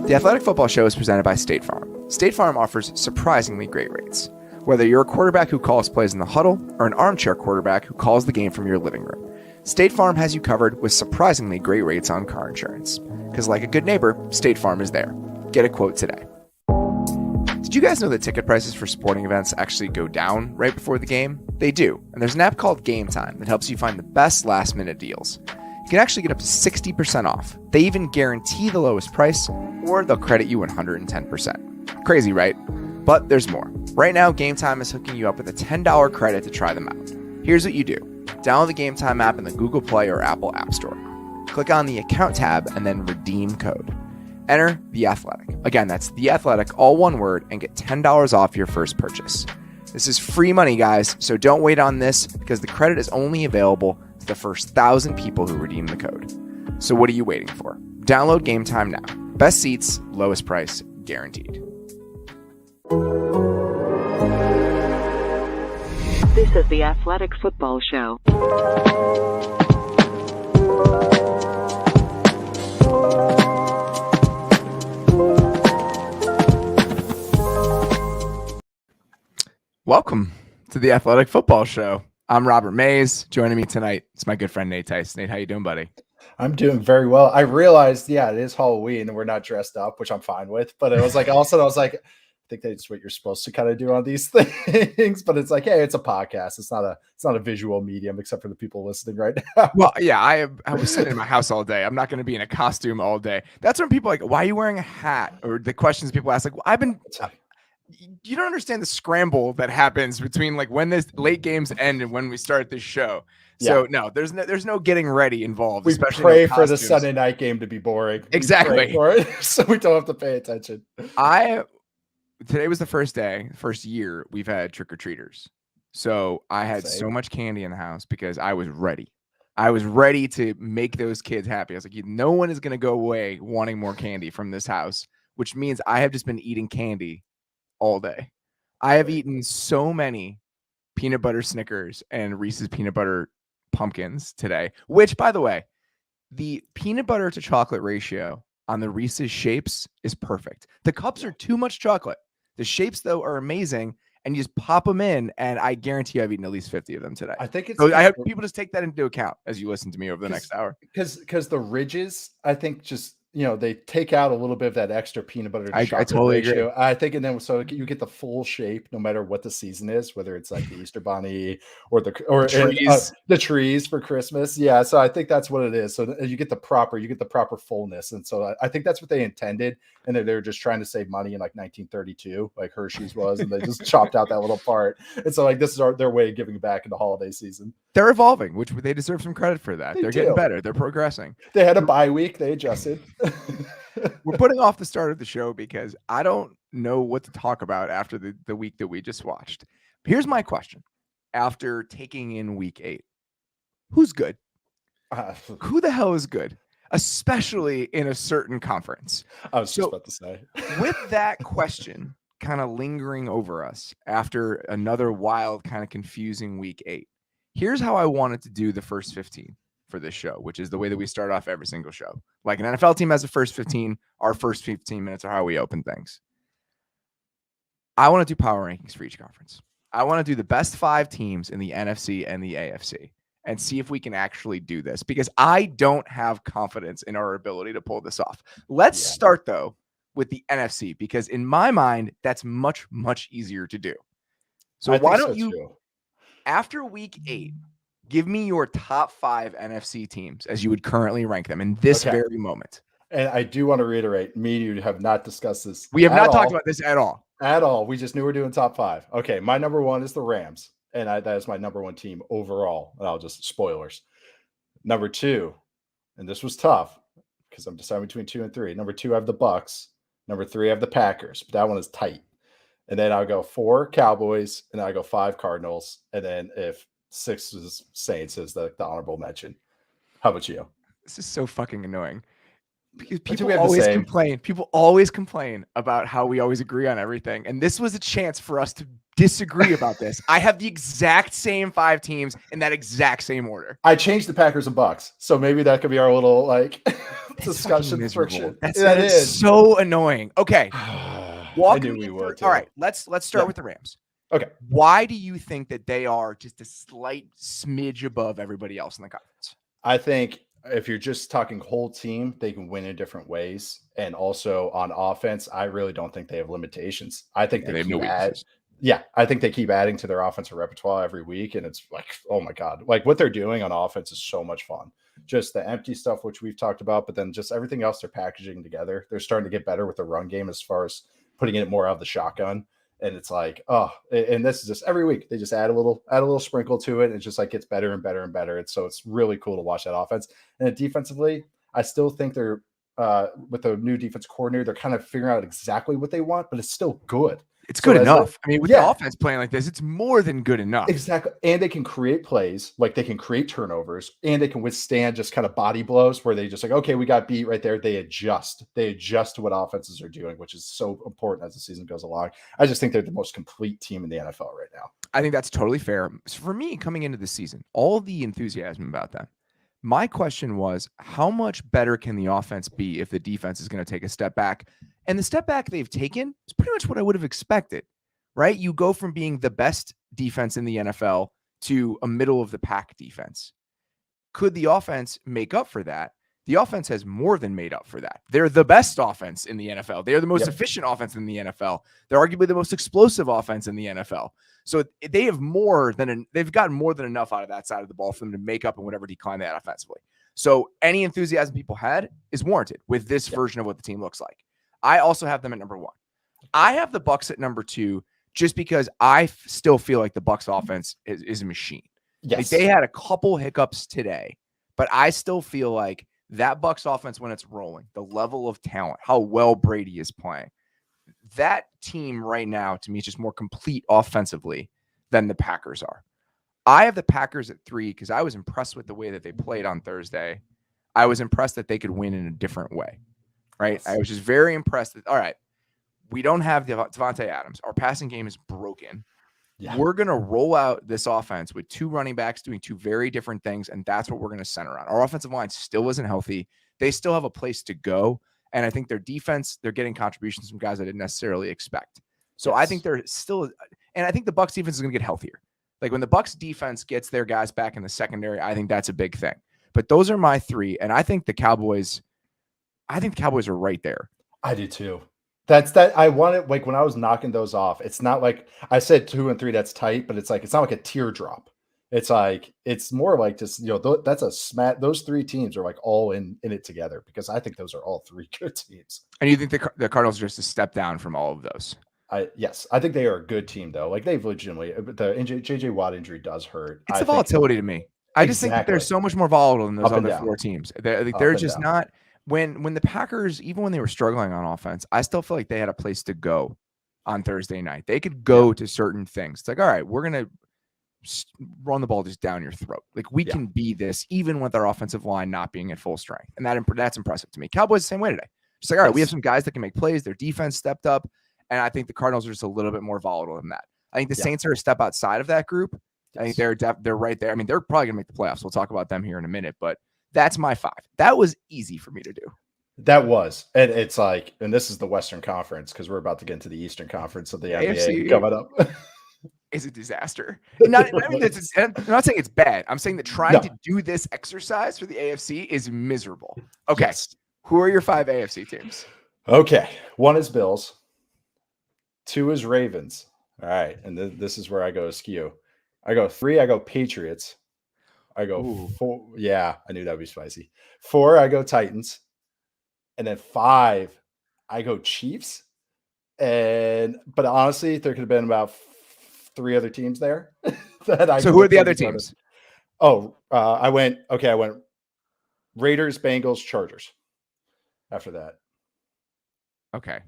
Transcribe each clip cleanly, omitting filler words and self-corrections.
The Athletic Football Show is presented by State Farm. State Farm offers surprisingly great rates. Whether you're a quarterback who calls plays in the huddle or an armchair quarterback who calls the game from your living room, State Farm has you covered with surprisingly great rates on car insurance. Because like a good neighbor, State Farm is there. Get a quote today. Did you guys know that ticket prices for sporting events actually go down right before the game? They do, and there's an app called Game Time that helps you find the best last-minute deals. You can actually get up to 60% off. They even guarantee the lowest price, or they'll credit you 110%. Crazy, right? But there's more. Right now, Game Time is hooking you up with a $10 credit to try them out. Here's what you do. Download the Game Time app in the Google Play or Apple App Store. Click on the Account tab and then redeem code. Enter The Athletic. Again, that's The Athletic, all one word, and get $10 off your first purchase. This is free money, guys, so don't wait on this because the credit is only available to the first 1,000 people who redeem the code. So what are you waiting for? Download Game Time now. Best seats, lowest price, guaranteed. This is the Athletic Football Show. Welcome to the Athletic Football Show. I'm Robert Mays. Joining me tonight is my good friend Nate Tice. Nate, how you doing, buddy? I'm doing very well. I realized, it is Halloween and we're not dressed up, which I'm fine with. But it was like, also, I was like, I think that's what you're supposed to kind of do on these things. But it's like, hey, it's a podcast. It's not a visual medium, except for the people listening right now. Well, yeah, I was sitting in my house all day. I'm not going to be in a costume all day. That's when people are like, why are you wearing a hat? Or the questions people ask, like, well, you don't understand the scramble that happens between like when this late games end and when we start this show. So no, there's no getting ready involved. We especially pray for the Sunday night game to be boring. Exactly. For it, so we don't have to pay attention. Today was the first year we've had trick-or-treaters. So I had so much candy in the house because I was ready. I was ready to make those kids happy. I was like, no one is going to go away wanting more candy from this house, which means I have just been eating candy all day. I have eaten so many peanut butter Snickers and Reese's peanut butter pumpkins today, which, by the way, the peanut butter to chocolate ratio on the Reese's shapes is perfect. The cups are too much chocolate. The shapes, though, are amazing, and you just pop them in, and I guarantee I've eaten at least 50 of them today. I think it's so I hope people just take that into account as you listen to me over the next hour. Because the ridges, I think, just they take out a little bit of that extra peanut butter to chocolate I totally ratio. agree. I think, and then so you get the full shape no matter what the season is, whether it's like the Easter Bunny or the trees for Christmas. Yeah, so I think that's what it is. So you get the proper fullness, and so I think that's what they intended. And they're just trying to save money in like 1932, like Hershey's was, and they just chopped out that little part. And so like this is their way of giving back in the holiday season. They're evolving, which they deserve some credit for that. They're getting better. They're progressing. They had a bye week. They adjusted. We're putting off the start of the show because I don't know what to talk about after the week that we just watched. Here's my question. After taking in week 8, who's good? Who the hell is good? Especially in a certain conference. I was just about to say. With that question kind of lingering over us after another wild, kind of confusing week 8, here's how I wanted to do the first 15 for this show, which is the way that we start off every single show. Like an NFL team has the first 15, our first 15 minutes are how we open things. I want to do power rankings for each conference. I want to do the best 5 teams in the NFC and the AFC and see if we can actually do this because I don't have confidence in our ability to pull this off. Let's start, though, with the NFC because in my mind, that's much, much easier to do. So why don't you, after week 8, give me your top 5 NFC teams as you would currently rank them in this very moment. And I do want to reiterate, me and you have not discussed this. We have not talked about this at all. At all. We just knew we're doing top 5. Okay, my number 1 is the Rams. And that is my number 1 team overall. And I'll just spoilers. Number 2, and this was tough because I'm deciding between 2 and 3. Number 2, I have the Bucks. Number 3, I have the Packers. But that one is tight. And then I'll go 4 Cowboys, and then I go 5 Cardinals. And then if 6 is Saints is the honorable mention. How about you? This is so fucking annoying. Because I think we have the same. People always complain about how we always agree on everything. And this was a chance for us to disagree about this. I have the exact same 5 teams in that exact same order. I changed the Packers and Bucks. So maybe that could be our little discussion friction. That is so annoying. Okay. I knew we would. All right. Let's start with the Rams. Okay. Why do you think that they are just a slight smidge above everybody else in the conference? I think if you're just talking whole team, they can win in different ways. And also on offense, I really don't think they have limitations. I think they keep I think they keep adding to their offensive repertoire every week. And it's like, oh my God, like what they're doing on offense is so much fun. Just the empty stuff, which we've talked about, but then just everything else they're packaging together. They're starting to get better with the run game as far as putting it more out of the shotgun. And it's like, and this is just every week they just add a little sprinkle to it. And it just like gets better and better and better. And so it's really cool to watch that offense. And defensively, I still think they're with the new defense coordinator, they're kind of figuring out exactly what they want, but it's still good. It's good enough. I mean, with the offense playing like this, it's more than good enough. Exactly. And they can create plays, like they can create turnovers, and they can withstand just kind of body blows where they just like, okay, we got beat right there. They adjust to what offenses are doing, which is so important as the season goes along. I just think they're the most complete team in the NFL right now. I think that's totally fair. So for me, coming into the season, all the enthusiasm about them. My question was, how much better can the offense be if the defense is going to take a step back? And the step back they've taken is pretty much what I would have expected, right? You go from being the best defense in the NFL to a middle of the pack defense. Could the offense make up for that? The offense has more than made up for that. They're the best offense in the NFL. They're the most efficient offense in the NFL. They're arguably the most explosive offense in the NFL. So they have they've gotten more than enough out of that side of the ball for them to make up in whatever decline they had offensively. So any enthusiasm people had is warranted with this version of what the team looks like. I also have them at number 1. I have the Bucs at number 2 just because I still feel like the Bucs offense is a machine. Yes. Like they had a couple hiccups today, but I still feel like that Bucs offense, when it's rolling, the level of talent, how well Brady is playing, that team right now to me is just more complete offensively than the Packers are. I have the Packers at 3 because I was impressed with the way that they played on Thursday. I was impressed that they could win in a different way, right? Yes. I was just very impressed that, all right, we don't have Devontae Adams. Our passing game is broken. Yeah. We're going to roll out this offense with 2 running backs doing 2 very different things, and that's what we're going to center on. Our offensive line still isn't healthy. They still have a place to go, and I think their defense, they're getting contributions from guys I didn't necessarily expect. So yes. I think they're still – and I think the Bucs defense is going to get healthier. Like when the Bucs defense gets their guys back in the secondary, I think that's a big thing. But those are my 3, and I think the Cowboys are right there. I do too. That's that. I want it like when I was knocking those off. It's not like I said 2 and 3. That's tight, but it's like it's not like a teardrop. It's like it's more like just that's a smack. Those 3 teams are like all in it together because I think those are all 3 good teams. And you think the Cardinals are just a step down from all of those? Yes, I think they are a good team though. Like they've legitimately the JJ Watt injury does hurt. It's the volatility to me. I just think that they're so much more volatile than those other 4 teams. They're just not. When the Packers, even when they were struggling on offense, I still feel like they had a place to go on Thursday night. They could go to certain things. It's like, all right, we're going to run the ball just down your throat. Like we can be this even with our offensive line not being at full strength. And that's impressive to me. Cowboys the same way today. Just like, all right, we have some guys that can make plays. Their defense stepped up. And I think the Cardinals are just a little bit more volatile than that. I think the Saints are a step outside of that group. I think they're right there. I mean, they're probably going to make the playoffs. We'll talk about them here in a minute, but that's my 5. That was easy for me to do. That was. And it's like, and this is the Western Conference because we're about to get into the Eastern Conference of the NBA coming up. Is a disaster. I'm not saying it's bad. I'm saying that trying to do this exercise for the AFC is miserable. Okay. Yes. Who are your 5 AFC teams? Okay. 1 is Bills. 2 is Ravens. All right. And this is where I go askew. I go 3, I go Patriots. I go 4. Yeah, I knew that would be spicy. 4, I go Titans. And then 5, I go Chiefs. But honestly, there could have been about 3 other teams there. So who are the other teams? I went Raiders, Bengals, Chargers after that. Okay.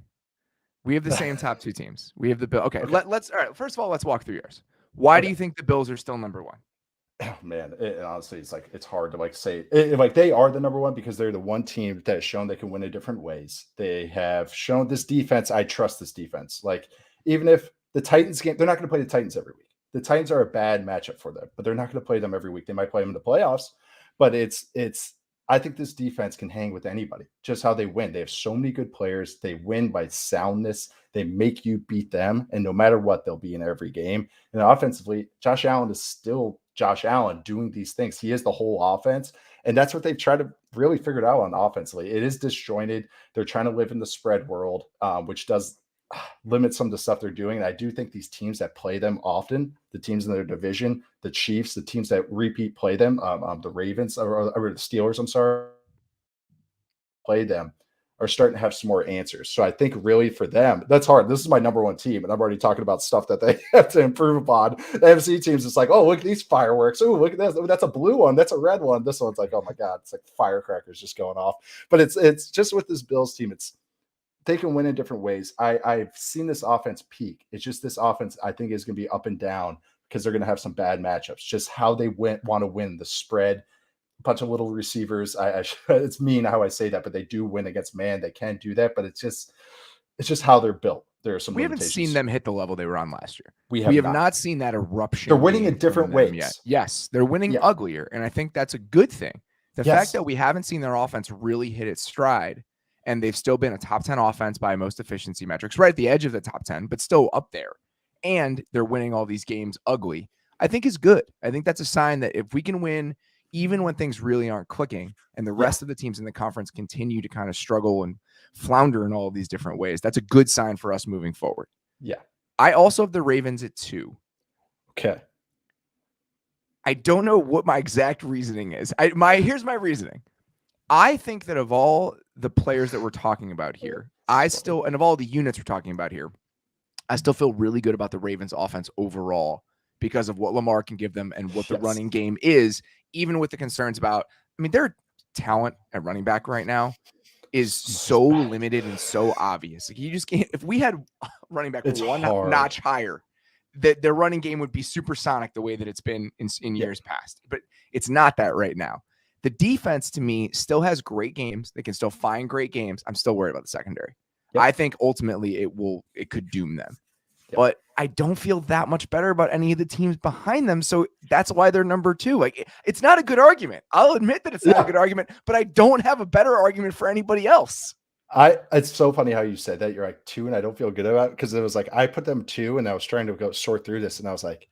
We have the same top 2 teams. We have the Bills. Okay. Let's all right. First of all, let's walk through yours. Why do you think the Bills are still number 1? Oh man, honestly, it's hard to like say like they are the number one because they're the one team that has shown they can win in different ways. They have shown this defense. I trust this defense. Like even if the Titans game, they're not going to play the Titans every week. The Titans are a bad matchup for them, but they're not going to play them every week. They might play them in the playoffs, but it's. I think this defense can hang with anybody. Just how they win. They have so many good players. They win by soundness. They make you beat them, and no matter what, they'll be in every game. And offensively, Josh Allen is still Josh Allen doing these things. He is the whole offense. And that's what they've tried to really figure out on offensively. It is disjointed. They're trying to live in the spread world, which does limit some of the stuff they're doing. And I do think these teams that play them often, the teams in their division, the Chiefs, the teams that repeat play them, the Ravens or the Steelers, I'm sorry, play them are starting to have some more answers. So I think really for them, that's hard. This is my number one team, and I'm already talking about stuff that they have to improve upon. The AFC teams, it's like, oh, look at these fireworks. Oh, look at this. Oh, that's a blue one. That's a red one. This one's like, oh my God, it's like firecrackers just going off. But it's just with this Bills team, they can win in different ways. I've seen this offense peak. It's just this offense I think is going to be up and down because they're going to have some bad matchups. Just how they want to win the spread. Bunch of little receivers. It's mean how I say that, but they do win against man. They can do that, but it's just how they're built. There are some. We haven't seen them hit the level they were on last year. We have not seen that eruption. They're winning in different ways. Yet. Yes, they're winning uglier, and I think that's a good thing. The fact that we haven't seen their offense really hit its stride, and they've still been a top 10 offense by most efficiency metrics, right at the edge of the top 10, but still up there, and they're winning all these games ugly, I think is good. I think that's a sign that if we can win even when things really aren't clicking and the rest of the teams in the conference continue to kind of struggle and flounder in all of these different ways, that's a good sign for us moving forward. Yeah. I also have the Ravens at 2. Okay. I don't know what my exact reasoning is. Here's my reasoning. I think that of all the players that we're talking about here, and of all the units we're talking about here, I still feel really good about the Ravens offense overall because of what Lamar can give them and what the running game is, even with the concerns about, their talent at running back right now is so limited and so obvious. Like you just can't, if we had running back notch higher, that their running game would be supersonic the way that it's been in years past, but it's not that right now. The defense to me still has great games. They can still find great games. I'm still worried about the secondary. Yep. I think ultimately it could doom them. Yep. But I don't feel that much better about any of the teams behind them. So that's why they're number 2. Like it's not a good argument. I'll admit that it's not a good argument, but I don't have a better argument for anybody else. It's so funny how you said that. You're like 2 and I don't feel good about it because it was like I put them 2 and I was trying to go sort through this and I was like,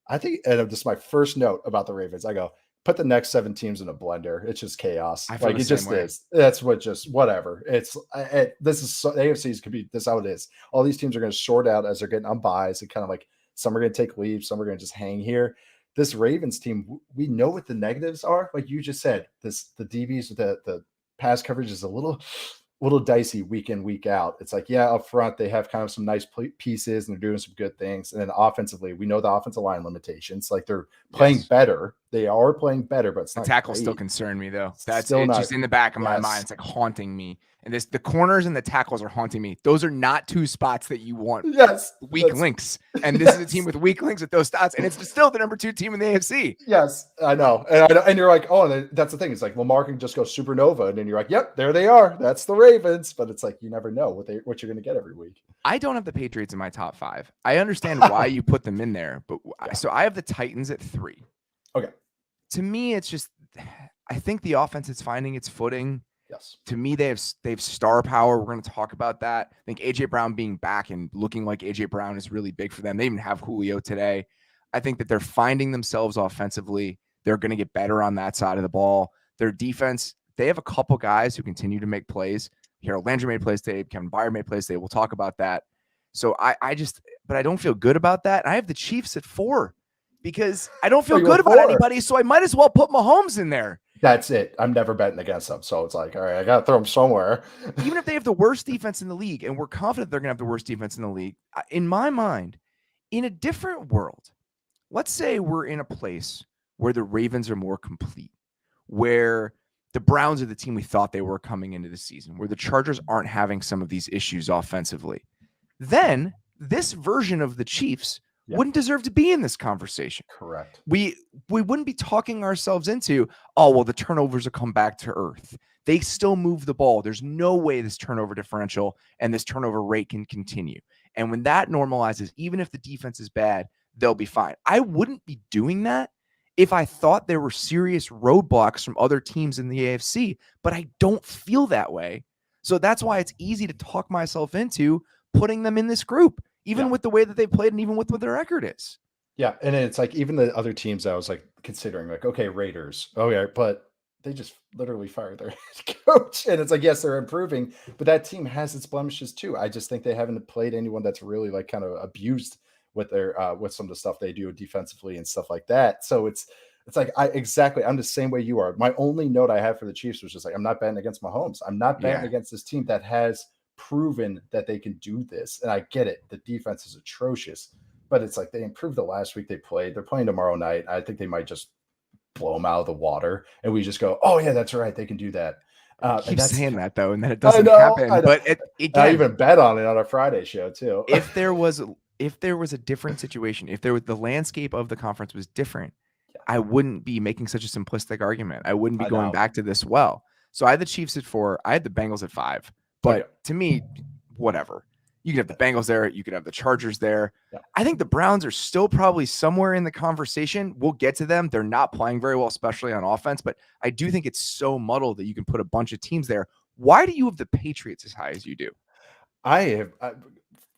I think, and this is my first note about the Ravens. I go, put the next 7 teams in a blender. It's just chaos. Like it just is. That's whatever. This is AFC's could be this how it is. All these teams are going to sort out as they're getting on buys and kind of like some are going to take leave, some are going to just hang here. This Ravens team, we know what the negatives are. Like you just said, the DBs, the pass coverage is a little dicey week in, week out. It's like, up front, they have kind of some nice pieces and they're doing some good things. And then offensively, we know the offensive line limitations. Like they're playing better. They are playing better, but it's not. The tackles still concern me though. That's still just in the back of my mind. It's like haunting me. And the corners and the tackles are haunting me. Those are not 2 spots that you want. Weak links. And this is a team with weak links at those spots. And it's still the number 2 team in the AFC. Yes, I know. And you're like, oh, and that's the thing. It's like Lamar can just go supernova. And then you're like, yep, there they are. That's the Ravens. But it's like, you never know what you're going to get every week. I don't have the Patriots in my top 5. I understand why you put them in there. But so I have the Titans at 3. Okay. To me, it's just, I think the offense is finding its footing. Yes. To me, they have star power. We're going to talk about that. I think A.J. Brown being back and looking like A.J. Brown is really big for them. They even have Julio today. I think that they're finding themselves offensively. They're going to get better on that side of the ball. Their defense, they have a couple guys who continue to make plays. Harold Landry made plays today. Kevin Byard made plays today. We'll talk about that. So but I don't feel good about that. I have the Chiefs at 4 because I don't feel good about anybody. So I might as well put Mahomes in there. That's it. I'm never betting against them. So it's like, all right, I got to throw them somewhere. Even if they have the worst defense in the league, and we're confident they're going to have the worst defense in the league, in my mind, in a different world, let's say we're in a place where the Ravens are more complete, where the Browns are the team we thought they were coming into the season, where the Chargers aren't having some of these issues offensively. Then this version of the Chiefs wouldn't deserve to be in this conversation. Correct. We wouldn't be talking ourselves into, oh, well, the turnovers will come back to earth. They still move the ball. There's no way this turnover differential and this turnover rate can continue. And when that normalizes, even if the defense is bad, they'll be fine. I wouldn't be doing that if I thought there were serious roadblocks from other teams in the AFC, but I don't feel that way. So that's why it's easy to talk myself into putting them in this group, even with the way that they played and even with what their record is. Yeah. And it's like even the other teams I was like considering, like, okay, Raiders. Oh, yeah. But they just literally fired their head coach. And it's like, yes, they're improving, but that team has its blemishes too. I just think they haven't played anyone that's really like kind of abused with their with some of the stuff they do defensively and stuff like that. So it's like I'm the same way you are. My only note I have for the Chiefs was just like, I'm not betting against Mahomes. I'm not betting against this team that has proven that they can do this. And I get it. The defense is atrocious, but it's like they improved the last week they played. They're playing tomorrow night. I think they might just blow them out of the water, and we just go, oh yeah, that's right, they can do that. Keep saying that though, and then it doesn't happen. But again, I even bet on it on our Friday show too. if there was a different situation, if the landscape of the conference was different, I wouldn't be making such a simplistic argument. I wouldn't be going back to this well. So I had the Chiefs at 4. I had the Bengals at 5. But to me, whatever. You could have the Bengals there. You could have the Chargers there. Yeah. I think the Browns are still probably somewhere in the conversation. We'll get to them. They're not playing very well, especially on offense. But I do think it's so muddled that you can put a bunch of teams there. Why do you have the Patriots as high as you do?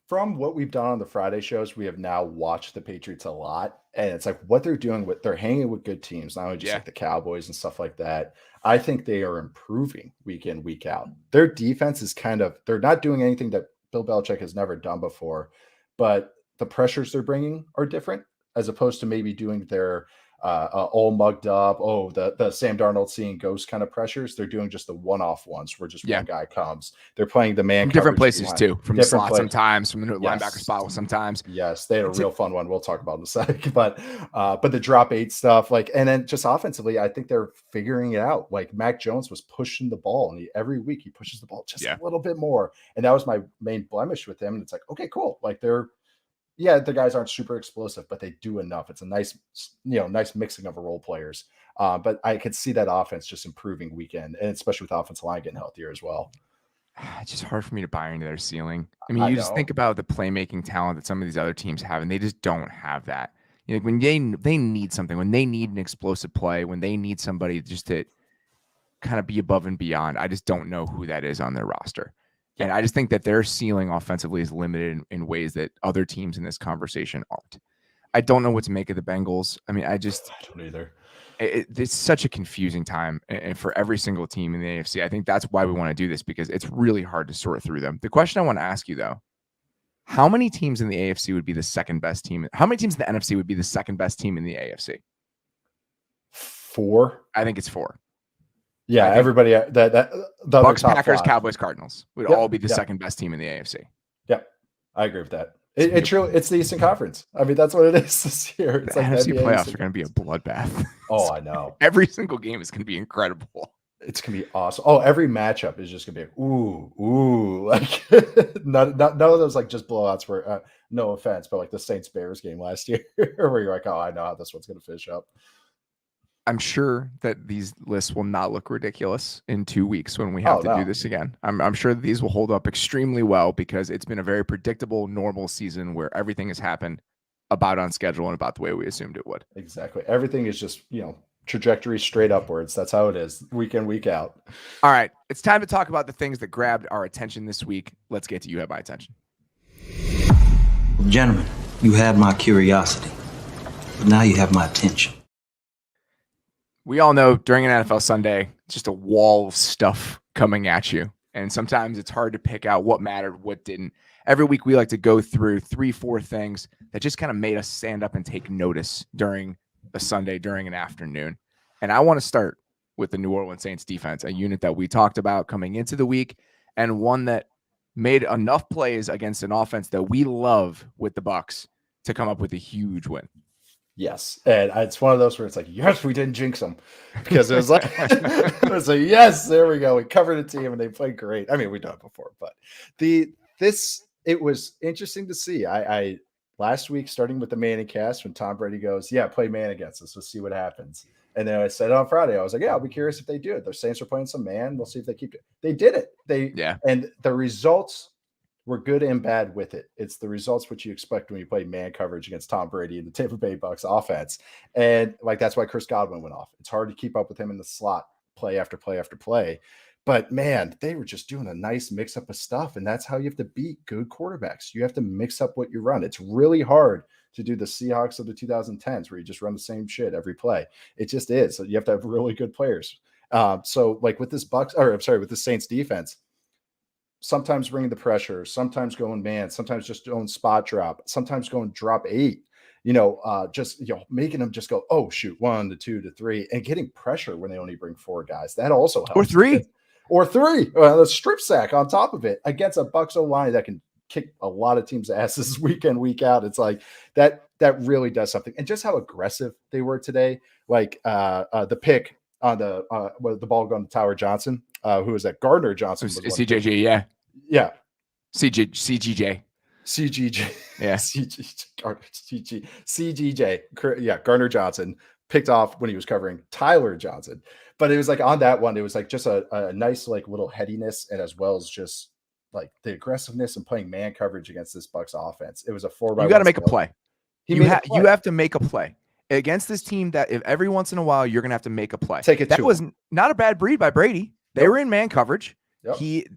From what we've done on the Friday shows, we have now watched the Patriots a lot. And it's like what they're doing they're hanging with good teams, not only just like the Cowboys and stuff like that. I think they are improving week in, week out. Their defense is they're not doing anything that Bill Belichick has never done before, but the pressures they're bringing are different as opposed to maybe doing their all mugged up. Oh, the Sam Darnold seeing ghost kind of pressures. They're doing just the one-off ones where just one guy comes. They're playing the man from different places too, from the slot places. Sometimes, from the linebacker spot sometimes. Yes, they had a real fun one. We'll talk about in a sec. But the drop 8 stuff, like, and then just offensively, I think they're figuring it out. Like Mac Jones was pushing the ball, and every week he pushes the ball just a little bit more, and that was my main blemish with him. And it's like, okay, cool. Like the guys aren't super explosive, but they do enough. It's a nice mixing of role players. But I could see that offense just improving weekend, and especially with the offensive line getting healthier as well. It's just hard for me to buy into their ceiling. I mean, you just think about the playmaking talent that some of these other teams have, and they just don't have that. You know, when they need something, when they need an explosive play, when they need somebody just to kind of be above and beyond, I just don't know who that is on their roster. And I just think that their ceiling offensively is limited in ways that other teams in this conversation aren't. I don't know what to make of the Bengals. I mean, I don't either. It's such a confusing time and for every single team in the AFC. I think that's why we want to do this, because it's really hard to sort through them. The question I want to ask you, though, how many teams in the AFC would be the second best team? How many teams in the NFC would be the second best team in the AFC? 4. I think it's 4. Yeah, everybody the Bucks, Packers, 5. Cowboys, Cardinals would all be the second best team in the AFC. Yep, I agree with that. It's the Eastern Conference. I mean, that's what it is this year. It's the like NFC playoffs are going to be a bloodbath. Oh, I know. Every single game is going to be incredible. It's going to be awesome. Oh, every matchup is just going to be ooh, like none of those like just blowouts were no offense, but like the Saints Bears game last year, where you're like, oh, I know how this one's going to finish up. I'm sure that these lists will not look ridiculous in 2 weeks when we have to do this again. I'm sure that these will hold up extremely well, because it's been a very predictable, normal season where everything has happened about on schedule and about the way we assumed it would. Exactly. Everything is just, trajectory straight upwards. That's how it is, week in, week out. All right. It's time to talk about the things that grabbed our attention this week. Let's get to You Have My Attention. Gentlemen, you had my curiosity, but now you have my attention. We all know during an NFL Sunday, it's just a wall of stuff coming at you. And sometimes it's hard to pick out what mattered, what didn't. Every week we like to go through 3-4 things that just kind of made us stand up and take notice during a Sunday, during an afternoon. And I want to start with the New Orleans Saints defense, a unit that we talked about coming into the week, and one that made enough plays against an offense that we love with the Bucs to come up with a huge win. Yes. And it's one of those where it's like, yes, we didn't jinx them, because it was like, yes, there we go. We covered a team and they played great. I mean, we've done it before, but it was interesting to see. last week, starting with the Manning cast, when Tom Brady goes, yeah, play man against us. Let's see what happens. And then I said on Friday, I was like, yeah, I'll be curious if they do it. The Saints are playing some man. We'll see if they keep it. They did it. And the results were good and bad with it. It's the results which you expect when you play man coverage against Tom Brady and the Tampa Bay Bucks offense. And like, that's why Chris Godwin went off. It's hard to keep up with him in the slot play after play after play. But man, they were just doing a nice mix up of stuff. And that's how you have to beat good quarterbacks. You have to mix up what you run. It's really hard to do the Seahawks of the 2010s where you just run the same shit every play. It just is. So you have to have really good players. So like with this with the Saints defense, sometimes bringing the pressure, sometimes going man, sometimes just doing spot drop, sometimes going drop 8, making them just go, oh shoot, 1 to 2 to 3, and getting pressure when they only bring 4 guys. That also helps. Or three, the strip sack on top of it against a Bucs O-line that can kick a lot of teams' asses week in, week out. It's like that really does something. And just how aggressive they were today, like the pick on the ball going to Tower Johnson, who was that? Gardner Johnson. CJJ, yeah. Yeah. CGJ. Yeah. CGJ. Yeah. Gardner Johnson picked off when he was covering Tyler Johnson. But it was like on that one, it was like just a nice like little headiness, and as well as just like the aggressiveness and playing man coverage against this Bucs offense. It was a 4-by-1. You got to make a play. You have to make a play against this team that if every once in a while you're going to have to make a play. That was not a bad breed by Brady. They were in man coverage. Yep. It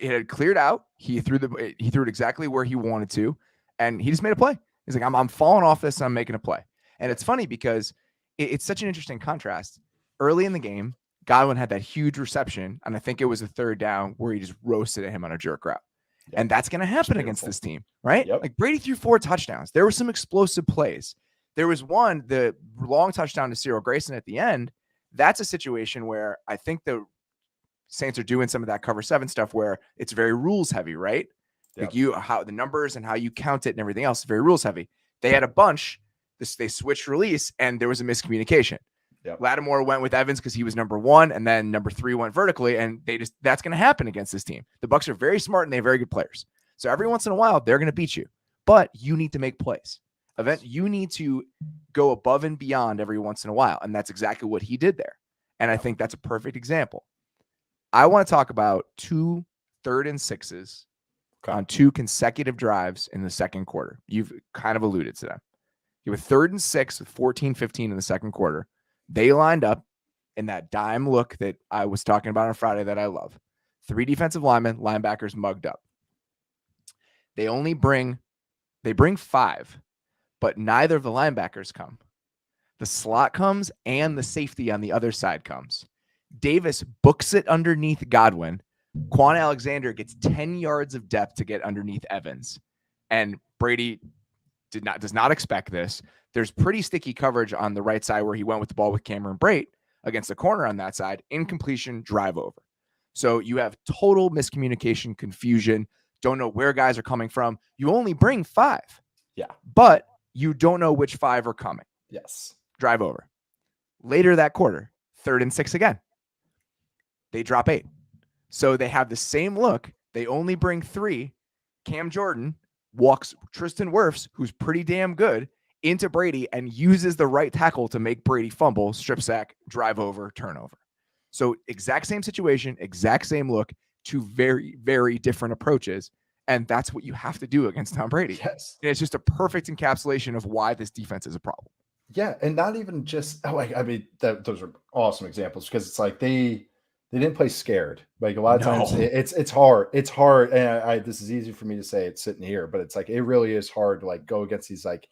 had cleared out. He threw it exactly where he wanted to, and he just made a play. He's like, I'm falling off this, and I'm making a play. And it's funny because it's such an interesting contrast. Early in the game, Godwin had that huge reception, and I think it was a 3rd down where he just roasted at him on a jerk route. Yep. And that's going to happen against this team, right? Yep. Like Brady threw 4 touchdowns. There were some explosive plays. There was one, the long touchdown to Cyril Grayson at the end. That's a situation where I think the Saints are doing some of that cover 7 stuff where it's very rules heavy, right? Yep. Like how the numbers and how you count it and everything else is very rules heavy. They had a bunch. They switched release, and there was a miscommunication. Yep. Lattimore went with Evans because he was number 1, and then number 3 went vertically, and that's going to happen against this team. The Bucs are very smart, and they have very good players. So every once in a while, they're going to beat you, but you need to make plays. You need to go above and beyond every once in a while, and that's exactly what he did there. And I think that's a perfect example. I want to talk about 2 3rd and 6s on 2 consecutive drives in the second quarter. You've kind of alluded to them. You have a 3rd and 6 with 14-15 in the second quarter. They lined up in that dime look that I was talking about on Friday that I love. 3 defensive linemen, linebackers mugged up. They bring 5, but neither of the linebackers come. The slot comes and the safety on the other side comes. Davis books it underneath Godwin. Quan Alexander gets 10 yards of depth to get underneath Evans. And Brady does not expect this. There's pretty sticky coverage on the right side where he went with the ball with Cameron Brate against the corner on that side. Incompletion, drive over. So you have total miscommunication, confusion, don't know where guys are coming from. You only bring 5. Yeah. But you don't know which 5 are coming. Yes. Drive over. Later that quarter, 3rd and 6 again. They drop 8. So they have the same look. They only bring 3. Cam Jordan walks Tristan Wirfs, who's pretty damn good, into Brady and uses the right tackle to make Brady fumble, strip sack, drive over, turnover. So exact same situation, exact same look, 2 very, very different approaches. And that's what you have to do against Tom Brady. Yes. And it's just a perfect encapsulation of why this defense is a problem. Yeah. And not even just, those are awesome examples because it's like they didn't play scared. Like a lot of times it's hard. It's hard. And this is easy for me to say it's sitting here, but it's like, it really is hard to like go against these like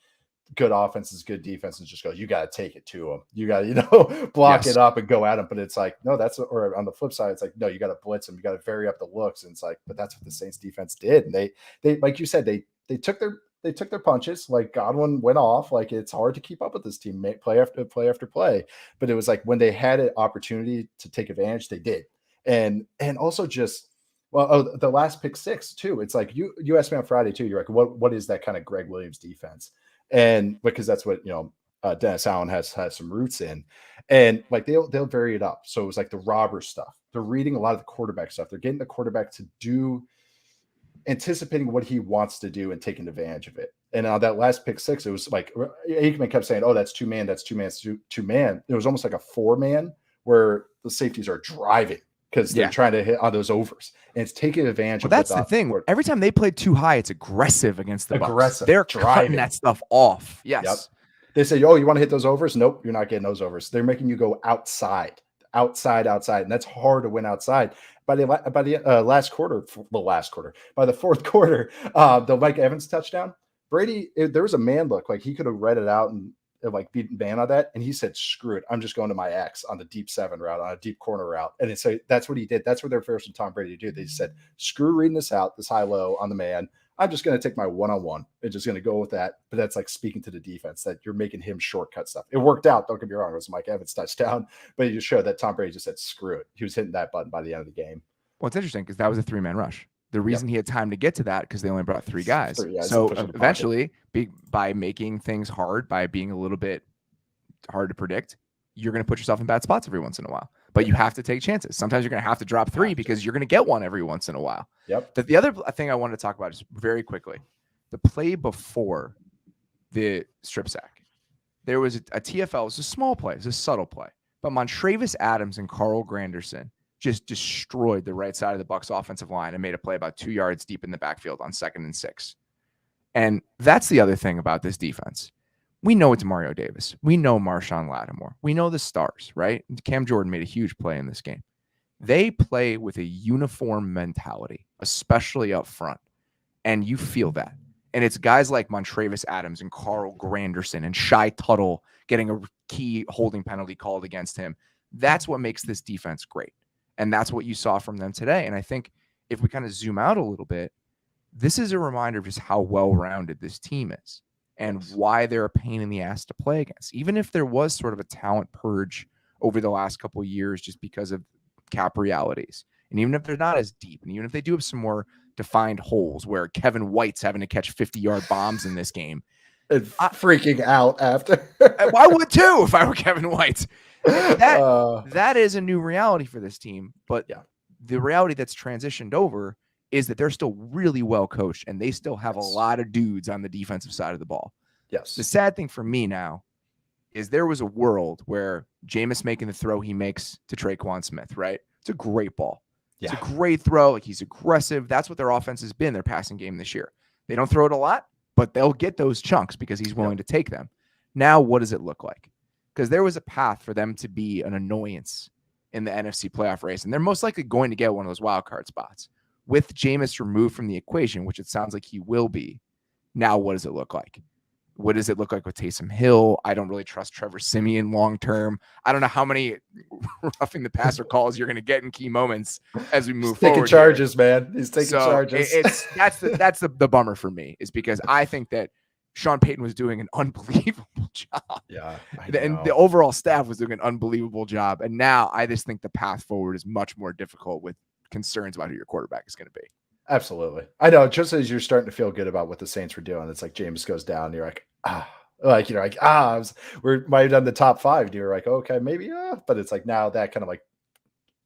good offenses, good defenses, just go, you got to take it to them. You got to, block it up and go at them. But it's like, no, or on the flip side, it's like, no, you got to blitz them. You got to vary up the looks. And it's like, but that's what the Saints defense did. And they, like you said, they took their punches. Like Godwin went off. Like it's hard to keep up with this team, play after play after play. But it was like when they had an opportunity to take advantage, they did. And also just, the last pick 6 too. It's like you asked me on Friday too. You're like, what is that kind of Greg Williams defense? And because that's what Dennis Allen has some roots in, and like they'll vary it up. So it was like the robber stuff. They're reading a lot of the quarterback stuff. They're getting the quarterback to do, anticipating what he wants to do and taking advantage of it. And on that last pick six, it was like Aikman kept saying, "Oh, that's two man, that's two man, that's two man." It was almost like a 4-man where the safeties are driving because they're trying to hit on those overs, and it's taking advantage of that's the thing. Every time they played too high, it's aggressive against the Bucs. They're driving that stuff off. Yes. Yep. They say, "Oh, you want to hit those overs?" Nope, you're not getting those overs. They're making you go outside, and that's hard to win outside. By the fourth quarter, the Mike Evans touchdown, Brady, there was a man look like he could have read it out and like beaten man on that, and he said, "Screw it, I'm just going to my X on the deep 7 route, on a deep corner route." And so that's what he did. That's what they're forcing Tom Brady to do. They said, "Screw reading this out, this high low on the man. I'm just going to take my one-on-one and just going to go with that." But that's like speaking to the defense that you're making him shortcut stuff. It worked out. Don't get me wrong. It was Mike Evans touchdown, but he just showed that Tom Brady just said, "Screw it." He was hitting that button by the end of the game. Well, it's interesting because that was a 3-man rush. The reason he had time to get to that because they only brought 3 guys. So eventually, by making things hard, by being a little bit hard to predict, you're going to put yourself in bad spots every once in a while. But you have to take chances. Sometimes you're going to have to drop 3 because you're going to get one every once in a while. Yep. The other thing I wanted to talk about is very quickly, the play before the strip sack. There was a TFL. It was a small play. It was a subtle play. But Montravis Adams and Carl Granderson just destroyed the right side of the Bucs offensive line and made a play about 2 yards deep in the backfield on 2nd and 6. And that's the other thing about this defense. We know it's Mario Davis. We know Marshawn Lattimore. We know the stars, right? Cam Jordan made a huge play in this game. They play with a uniform mentality, especially up front. And you feel that. And it's guys like Montravis Adams and Carl Granderson and Shy Tuttle getting a key holding penalty called against him. That's what makes this defense great. And that's what you saw from them today. And I think if we kind of zoom out a little bit, this is a reminder of just how well-rounded this team is and why they're a pain in the ass to play against. Even if there was sort of a talent purge over the last couple of years just because of cap realities, and even if they're not as deep, and even if they do have some more defined holes where Kevin White's having to catch 50-yard bombs in this game, and freaking out after. I would too if I were Kevin White. That is a new reality for this team. But the reality that's transitioned over is that they're still really well coached and they still have a lot of dudes on the defensive side of the ball. Yes. The sad thing for me now is there was a world where Jameis making the throw he makes to Traquan Smith, right? It's a great ball. Yeah. It's a great throw. Like, he's aggressive. That's what their offense has been, their passing game this year. They don't throw it a lot, but they'll get those chunks because he's willing to take them. Now, what does it look like? Because there was a path for them to be an annoyance in the NFC playoff race, and they're most likely going to get one of those wild card spots. With Jameis removed from the equation, which it sounds like he will be, now what does it look like? What does it look like with Taysom Hill? I don't really trust Trevor Siemian long term. I don't know how many roughing the passer calls you're going to get in key moments as we move forward. Taking charges, man. He's taking charges. That's the bummer for me, is because I think that Sean Payton was doing an unbelievable job. Yeah. And the overall staff was doing an unbelievable job. And now I just think the path forward is much more difficult with concerns about who your quarterback is going to be. Absolutely. I know, just as you're starting to feel good about what the Saints were doing, it's like James goes down and you're like, we might have done the top 5. And you're like, okay, maybe, but it's like now that kind of like,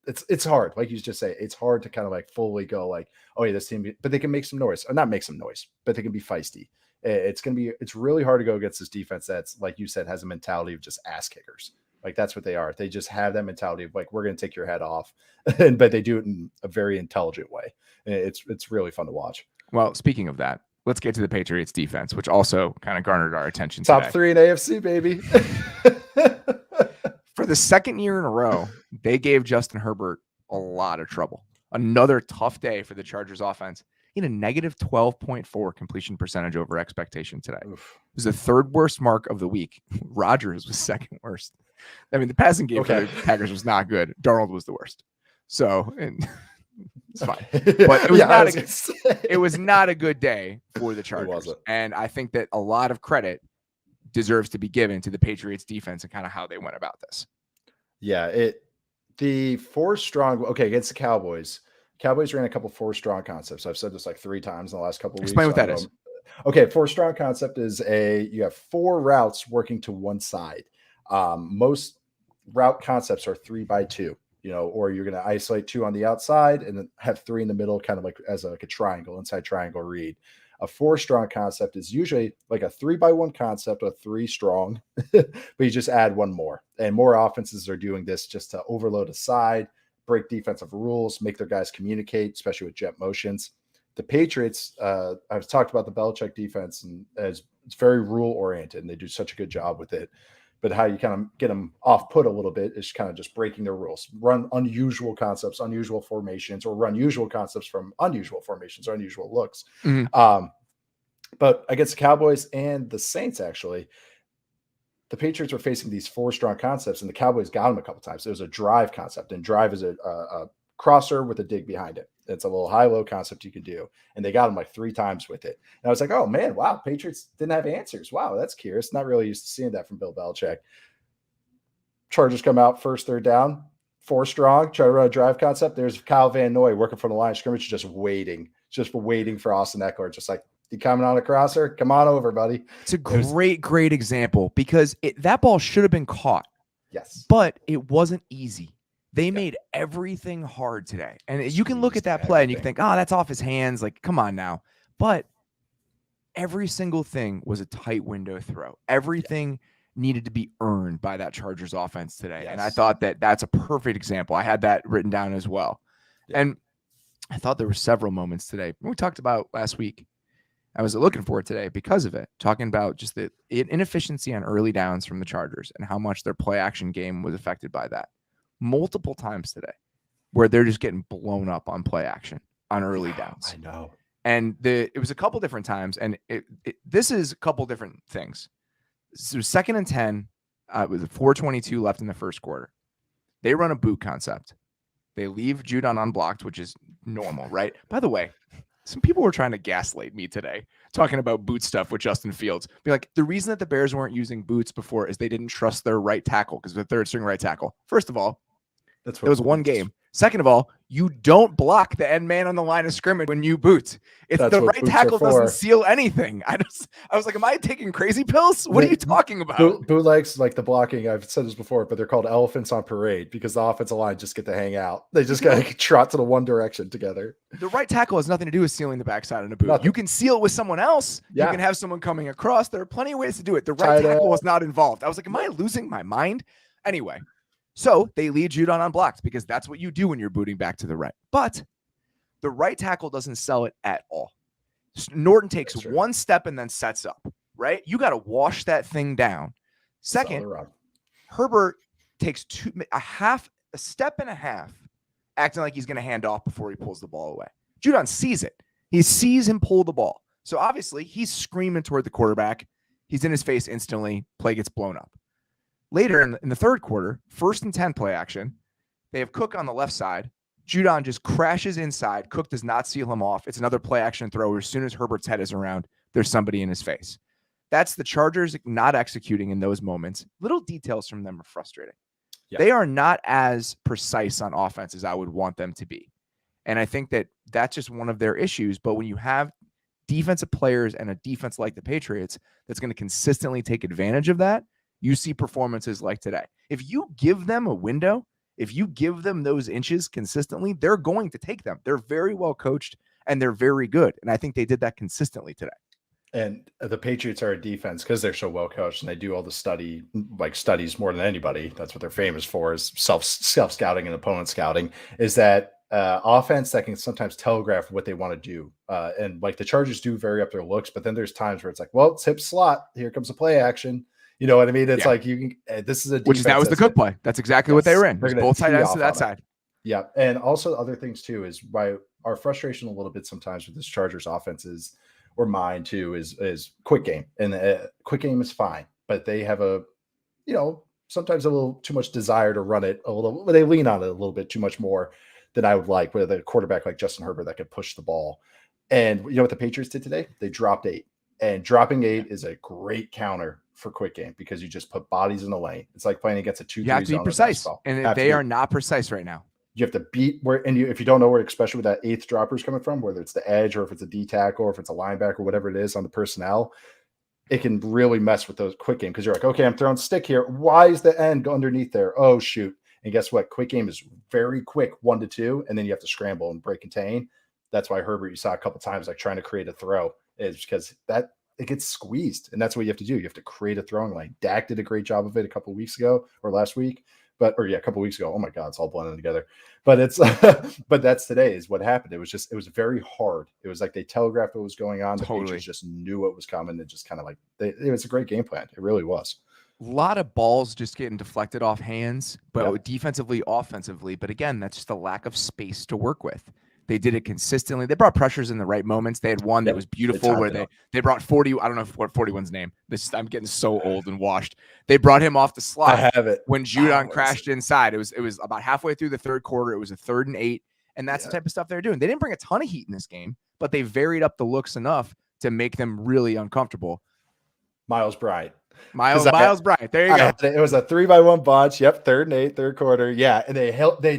it's hard. Like you just say, it's hard to kind of like fully go like, oh yeah, this team, but they can make some noise, or not make some noise, but they can be feisty. It's really hard to go against this defense that's, like you said, has a mentality of just ass kickers. Like, that's what they are. They just have that mentality of like, we're going to take your head off, but they do it in a very intelligent way. It's really fun to watch. Well, speaking of that, let's get to the Patriots defense, which also kind of garnered our attention. Top 3 in AFC, baby. For the second year in a row, they gave Justin Herbert a lot of trouble. Another tough day for the Chargers offense. In a negative 12.4 completion percentage over expectation today. Oof. It was the 3rd worst mark of the week. Rodgers was 2nd worst. I mean, the passing game for the Packers was not good. Darnold was the worst. So, and it's fine. But it was not a good day for the Chargers. And I think that a lot of credit deserves to be given to the Patriots defense and kind of how they went about this. Yeah, the 4 strong, against the Cowboys ran a couple 4 strong concepts. I've said this like 3 times in the last couple of weeks. Explain what that is. Okay, 4 strong concept is you have 4 routes working to one side. Most route concepts are 3 by 2, or you're going to isolate 2 on the outside and then have 3 in the middle, kind of like as like a triangle, inside triangle read. A 4 strong concept is usually like a 3-by-1 concept with 3 strong, but you just add one more. And more offenses are doing this just to overload a side, break defensive rules, make their guys communicate, especially with jet motions. The Patriots, I've talked about the Belichick defense, and as it's very rule oriented, and they do such a good job with it. But how you kind of get them off put a little bit is kind of just breaking their rules, run unusual concepts, unusual formations, or run usual concepts from unusual formations or unusual looks. Mm-hmm. But against the Cowboys and the Saints, actually, the Patriots were facing these 4 strong concepts, and the Cowboys got them a couple times. It was a drive concept, and drive is a crosser with a dig behind it. It's a little high-low concept you can do, and they got them like 3 times with it. And I was like, oh, man, wow, Patriots didn't have answers. Wow, that's curious. Not really used to seeing that from Bill Belichick. Chargers come out first, 3rd down, 4 strong, try to run a drive concept. There's Kyle Van Noy working from the line of scrimmage, just waiting for Austin Eckler, just like, you coming on a crosser? Come on over, buddy. It's a great example because that ball should have been caught. Yes. But it wasn't easy. They made everything hard today. And you can look at that play and you can think, oh, that's off his hands. Like, come on now. But every single thing was a tight window throw. Everything needed to be earned by that Chargers offense today. Yes. And I thought that's a perfect example. I had that written down as well. Yeah. And I thought there were several moments today. We talked about last week. I was looking for it today because of it, talking about just the inefficiency on early downs from the Chargers and how much their play action game was affected by that. Multiple times today where they're just getting blown up on play action on early downs. I know. And it was a couple different times. And this is a couple different things. So 2nd and 10, with 4:22 left in the first quarter. They run a boot concept. They leave Judon unblocked, which is normal, right? By the way, some people were trying to gaslight me today, talking about boot stuff with Justin Fields. Be like, the reason that the Bears weren't using boots before is they didn't trust their right tackle because the 3rd string right tackle. First of all, it was one game. Second of all, you don't block the end man on the line of scrimmage when you boot. It's the right tackle doesn't seal anything. I was like, am I taking crazy pills? What are you talking about? Bootlegs, like the blocking, I've said this before, but they're called elephants on parade because the offensive line just get to hang out. They just got to trot to the one direction together. The right tackle has nothing to do with sealing the backside in a boot. Nothing. You can seal with someone else. Yeah. You can have someone coming across. There are plenty of ways to do it. The right tackle was not involved. I was like, am I losing my mind? Anyway. So they lead Judon unblocked because that's what you do when you're booting back to the right. But the right tackle doesn't sell it at all. Norton takes one step and then sets up, right? You got to wash that thing down. Second, Herbert takes a step and a half, acting like he's going to hand off before he pulls the ball away. Judon sees it. He sees him pull the ball. So obviously he's screaming toward the quarterback. He's in his face instantly. Play gets blown up. Later in the 3rd quarter, 1st and 10 play action, they have Cook on the left side. Judon just crashes inside. Cook does not seal him off. It's another play action throw where as soon as Herbert's head is around, there's somebody in his face. That's the Chargers not executing in those moments. Little details from them are frustrating. Yeah. They are not as precise on offense as I would want them to be. And I think that's just one of their issues. But when you have defensive players and a defense like the Patriots that's going to consistently take advantage of that, you see performances like today. If you give them a window, if you give them those inches consistently, they're going to take them. They're very well coached and they're very good. And I think they did that consistently today. And the Patriots are a defense because they're so well coached and they do all the studies more than anybody. That's what they're famous for, is self scouting and opponent scouting, is that offense that can sometimes telegraph what they want to do. And like the Chargers do vary up their looks, but then there's times where it's like, well, it's hip slot. Here comes a play action. You know what I mean? It's like you can. This is a defense, that was the Cook play. That's exactly what they were in. Both tight ends to that side. Yeah, and also other things too is why our frustration a little bit sometimes with this Chargers offense is, or mine too, is quick game, and quick game is fine, but they have sometimes a little too much desire to run it a little. They lean on it a little bit too much more than I would like. With a quarterback like Justin Herbert that could push the ball, and you know what the Patriots did today? They dropped 8, and dropping 8 is a great counter for quick game because you just put bodies in the lane. It's like playing against a 2-3 zone. You have to be precise, and they are not precise right now. You have to beat if you don't know where, especially with that 8th dropper is coming from, whether it's the edge or if it's a D tackle or if it's a linebacker, whatever it is on the personnel, it can really mess with those quick game because you're like, okay, I'm throwing stick here. Why is the end underneath there? Oh, shoot. And guess what? Quick game is very quick, 1 to 2, and then you have to scramble and break contain. That's why Herbert, you saw a couple times, like trying to create a throw. is because that it gets squeezed, and that's what you have to do. You have to create a throwing lane. Dak did a great job of it a couple of weeks ago or last week, a couple of weeks ago. Oh my God, it's all blending together. But it's but that's today is what happened. It was very hard. It was like they telegraphed what was going on. The Patriots just knew what was coming and just kind of like it was a great game plan. It really was. A lot of balls just getting deflected off hands, but defensively, offensively. But again, that's just a lack of space to work with. They did it consistently. They brought pressures in the right moments. They had one that was beautiful where they brought 40. I don't know what 41's name. I'm getting so old and washed. They brought him off the slot. I have it. When Judon crashed inside. It was about halfway through the third quarter. It was a 3rd and 8. And that's the type of stuff they're doing. They didn't bring a ton of heat in this game, but they varied up the looks enough to make them really uncomfortable. Miles Bryant. Miles Bryant. There you go. It was a 3-by-1 bunch. Yep. 3rd and 8, third quarter. Yeah. And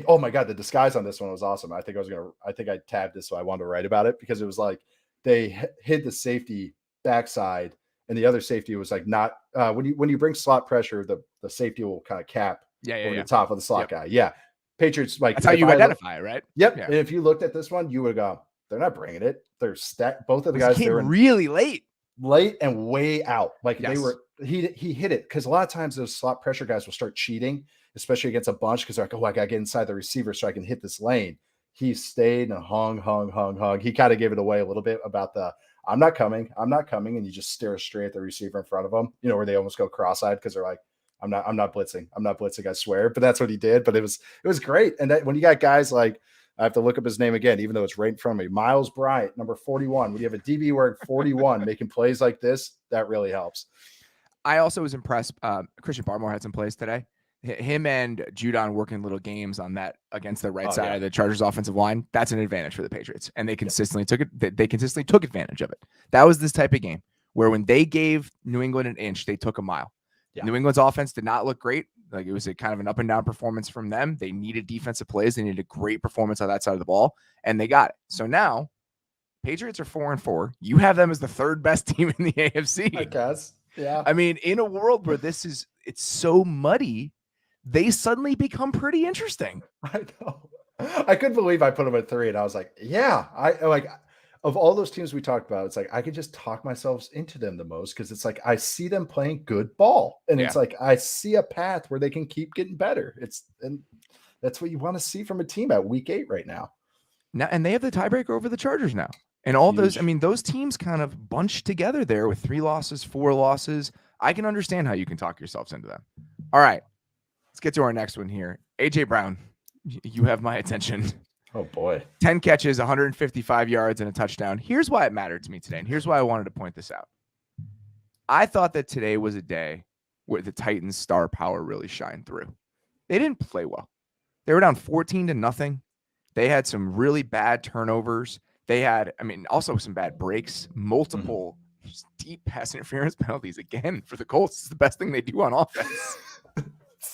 oh my God, the disguise on this one was awesome. I think I tabbed this, so I wanted to write about it because it was like they hid the safety backside and the other safety was like not when you bring slot pressure, the safety will kind of cap over the top of the slot guy. Yeah. Patriots, like that's how you identify, right? Yep. Yeah. And if you looked at this one, you would go, they're not bringing it. They're both of the guys came really late and way out. Like they were, he hit it because a lot of times those slot pressure guys will start cheating, especially against a bunch because they're like, oh, I gotta get inside the receiver so I can hit this lane. He stayed and hung. He kind of gave it away a little bit about the I'm not coming, and you just stare straight at the receiver in front of them, where they almost go cross-eyed because they're like, I'm not blitzing, I swear. But that's what he did. But it was great. And that when you got guys like, I have to look up his name again, even though it's right in front of me. Miles Bryant, number 41. When you have a DB wearing 41 making plays like this, that really helps. I also was impressed. Christian Barmore had some plays today. Him and Judon working little games on that against the right side of the Chargers offensive line. That's an advantage for the Patriots. And they consistently took it. They consistently took advantage of it. That was this type of game where when they gave New England an inch, they took a mile. Yeah. New England's offense did not look great. Like it was a kind of an up and down performance from them. They needed defensive plays. They needed a great performance on that side of the ball, and they got it. So now, Patriots are 4-4. You have them as the 3rd best team in the AFC. I guess. Yeah. I mean, in a world where it's so muddy, they suddenly become pretty interesting. I know. I couldn't believe I put them at 3, and I was like, yeah. Of all those teams we talked about, it's like I could just talk myself into them the most because it's like I see them playing good ball, and it's like I see a path where they can keep getting better. And that's what you want to see from a team at week 8 right now. And they have the tiebreaker over the Chargers now, and all those. I mean, those teams kind of bunched together there with 3 losses, 4 losses. I can understand how you can talk yourselves into them. All right, let's get to our next one here. AJ Brown, you have my attention. Oh, boy. 10 catches, 155 yards, and a touchdown. Here's why it mattered to me today, and here's why I wanted to point this out. I thought that today was a day where the Titans' star power really shined through. They didn't play well. They were down 14-0. They had some really bad turnovers. They had, also some bad breaks, multiple deep pass interference penalties again for the Colts. It's the best thing they do on offense.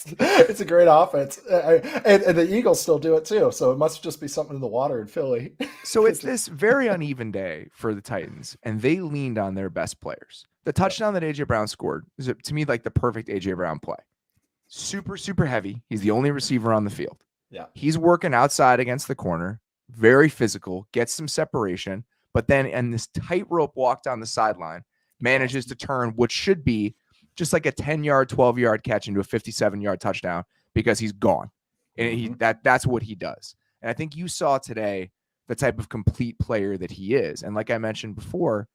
It's a great offense, and the Eagles still do it too. So it must just be something in the water in Philly. So it's this very uneven day for the Titans, and they leaned on their best players. The touchdown that AJ Brown scored is, to me, like the perfect AJ Brown play. Super, super heavy. He's the only receiver on the field. Yeah, he's working outside against the corner, very physical, gets some separation, but then in this tightrope walk down the sideline, manages to turn what should be just like a 10-yard, 12-yard catch into a 57-yard touchdown because he's gone. And that's what he does. And I think you saw today the type of complete player that he is. And like I mentioned before,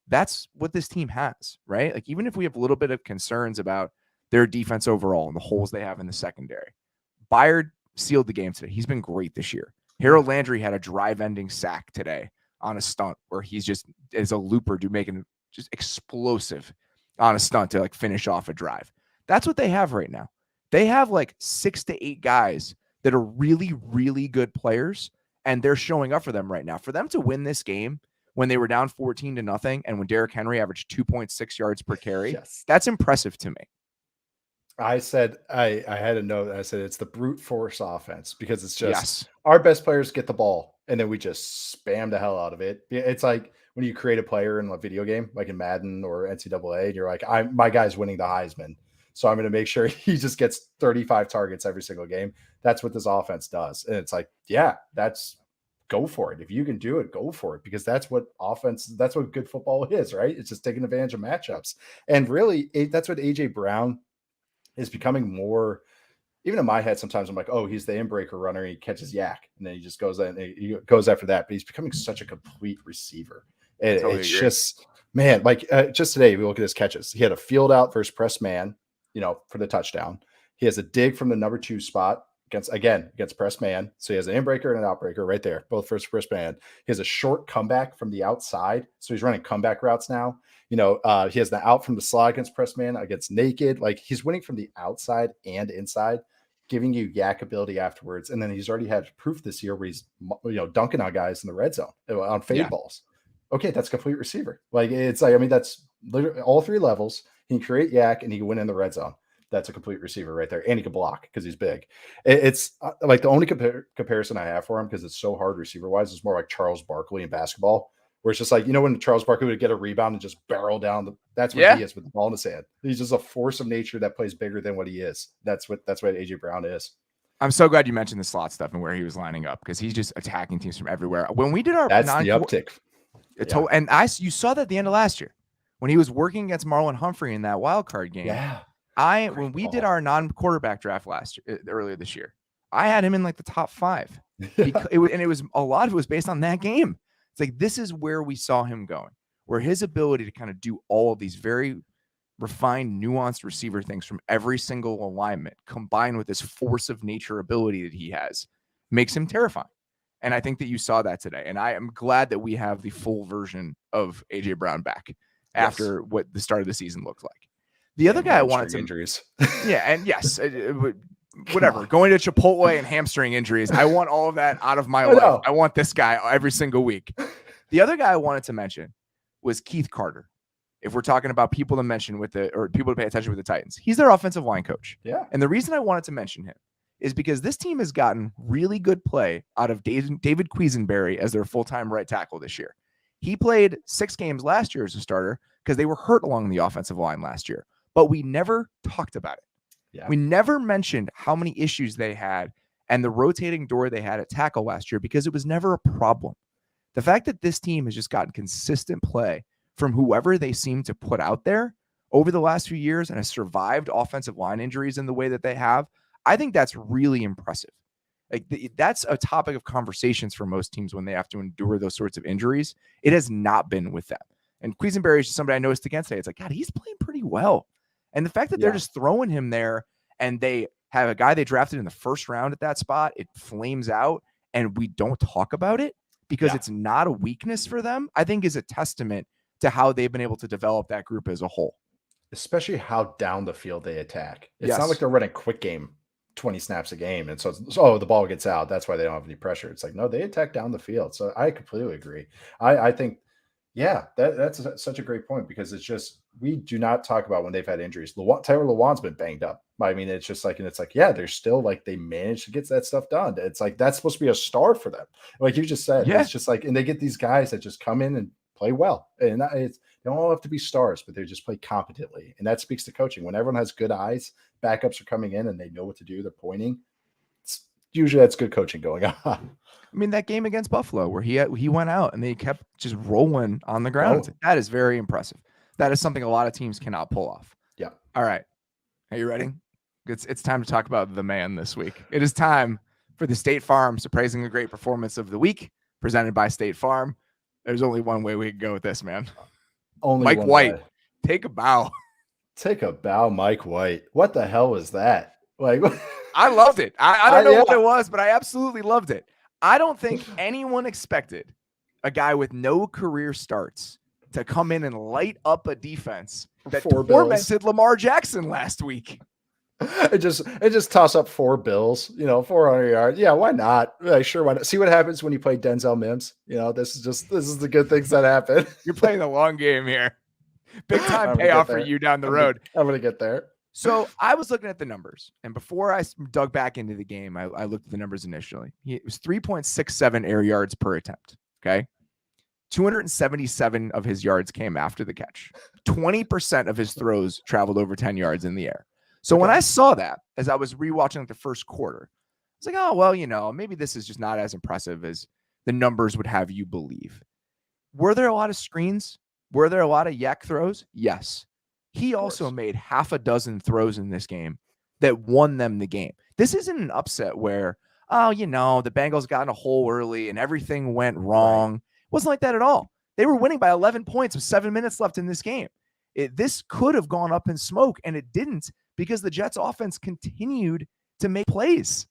that's what this team has, right? Like even if we have a little bit of concerns about their defense overall and the holes they have in the secondary, Byard sealed the game today. He's been great this year. Harold Landry had a drive-ending sack today on a stunt where he's just as a looper making just explosive on a stunt to like finish off a drive. That's what they have right now. They have like 6 to 8 guys that are really, really good players, and they're showing up for them right now. For them to win this game when they were down 14-0 and when Derrick Henry averaged 2.6 yards per carry, that's impressive to me. I said, I had a note. I said, it's the brute force offense because it's just our best players get the ball and then we just spam the hell out of it. It's like when you create a player in a video game, like in Madden or NCAA, and you're like, my guy's winning the Heisman. So I'm going to make sure he just gets 35 targets every single game. That's what this offense does. And it's like, yeah, that's go for it. If you can do it, go for it, because that's what good football is, right? It's just taking advantage of matchups. And really, that's what AJ Brown is becoming more. Even in my head, sometimes I'm like, oh, he's the inbreaker runner. He catches yak, and then he just goes in. He goes after that. But he's becoming such a complete receiver. It's just, man, like just today, we look at his catches. He had a field out versus press man, for the touchdown. He has a dig from the number 2 spot against press man. So he has an inbreaker and an outbreaker right there, both first press man. He has a short comeback from the outside. So he's running comeback routes now. He has the out from the slot against press man, against naked. Like, he's winning from the outside and inside, giving you yak ability afterwards. And then he's already had proof this year where he's, dunking on guys in the red zone on fade balls. Okay, that's complete receiver. Like, it's like, I mean, that's literally all 3 levels. He can create yak and he can win in the red zone. That's a complete receiver right there. And he can block because he's big. It's like the only comparison I have for him, because it's so hard receiver wise, is more like Charles Barkley in basketball, where it's just like, when Charles Barkley would get a rebound and just barrel down, that's what he is with the ball in his hand. He's just a force of nature that plays bigger than what he is. That's what AJ Brown is. I'm so glad you mentioned the slot stuff and where he was lining up, because he's just attacking teams from everywhere. When we did our the uptick. And you saw that at the end of last year when he was working against Marlon Humphrey in that wild card game. Yeah. When we did our non-quarterback draft earlier this year, I had him in like the top 5. It was a lot of it was based on that game. It's like, this is where we saw him going, where his ability to kind of do all of these very refined, nuanced receiver things from every single alignment, combined with this force of nature ability that he has, makes him terrifying. And I think that you saw that today. And I am glad that we have the full version of AJ Brown back after what the start of the season looked like. The other guy I wanted to injuries. Yeah. And yes, whatever, going to Chipotle and hamstring injuries. I want all of that out of my life. I want this guy every single week. The other guy I wanted to mention was Keith Carter. If we're talking about people to mention people to pay attention with the Titans, he's their offensive line coach. Yeah. And the reason I wanted to mention him is because this team has gotten really good play out of David Quisenberry as their full-time right tackle this year. He played 6 games last year as a starter because they were hurt along the offensive line last year, but we never talked about it. Yeah. We never mentioned how many issues they had and the rotating door they had at tackle last year, because it was never a problem. The fact that this team has just gotten consistent play from whoever they seem to put out there over the last few years and has survived offensive line injuries in the way that they have, I think that's really impressive. Like, that's a topic of conversations for most teams when they have to endure those sorts of injuries. It has not been with them. And Quisenberry is just somebody I noticed again today. It's like, God, he's playing pretty well. And the fact that they're just throwing him there, and they have a guy they drafted in the first round at that spot, it flames out, and we don't talk about it because it's not a weakness for them, I think is a testament to how they've been able to develop that group as a whole. Especially how down the field they attack. It's not like they're running quick game 20 snaps a game. And so the ball gets out. That's why they don't have any pressure. It's like, no, they attack down the field. So I completely agree. I think, that's such a great point, because it's just, we do not talk about when they've had injuries. Tyler Lewan's been banged up. I mean, it's just like, and it's like, they're still like, they managed to get that stuff done. It's like, that's supposed to be a star for them. Like you just said, it's just like, and they get these guys that just come in and play well. And they don't all have to be stars, but they just play competently. And that speaks to coaching. When everyone has good eyes, backups are coming in and they know what to do. They're pointing. Usually that's good coaching going on. I mean, that game against Buffalo where he went out and they kept just rolling on the ground. That is very impressive. That is something a lot of teams cannot pull off. Yeah. All right. Are you ready? It's time to talk about the man this week. It is time for the State Farm Surprisingly Great Performance of the Week, presented by State Farm. There's only one way we can go with this, man. Only Mike White, take a bow. Take a bow, Mike White. What the hell was that? Like, I loved it. I don't know what it was, but I absolutely loved it. I don't think anyone expected a guy with no career starts to come in and light up a defense that tormented Lamar Jackson last week. It just toss up 4 bills, 400 yards. Yeah, why not? Sure, why not? See what happens when you play Denzel Mims. This is the good things that happen. You're playing the long game here. Big time payoff for you down the road. I'm gonna get there. So I was looking at the numbers, and before I dug back into the game, I looked at the numbers initially. It was 3.67 air yards per attempt. Okay. 277 of his yards came after the catch. 20% of his throws traveled over 10 yards in the air. So when I saw that, as I was rewatching the first quarter, I was like, oh, well, maybe this is just not as impressive as the numbers would have you believe. Were there a lot of screens? Were there a lot of yak throws? Yes. He also made half a dozen throws in this game that won them the game. This isn't an upset where, the Bengals got in a hole early and everything went wrong. It wasn't like that at all. They were winning by 11 points with 7 minutes left in this game. This could have gone up in smoke, and it didn't because the Jets offense continued to make plays.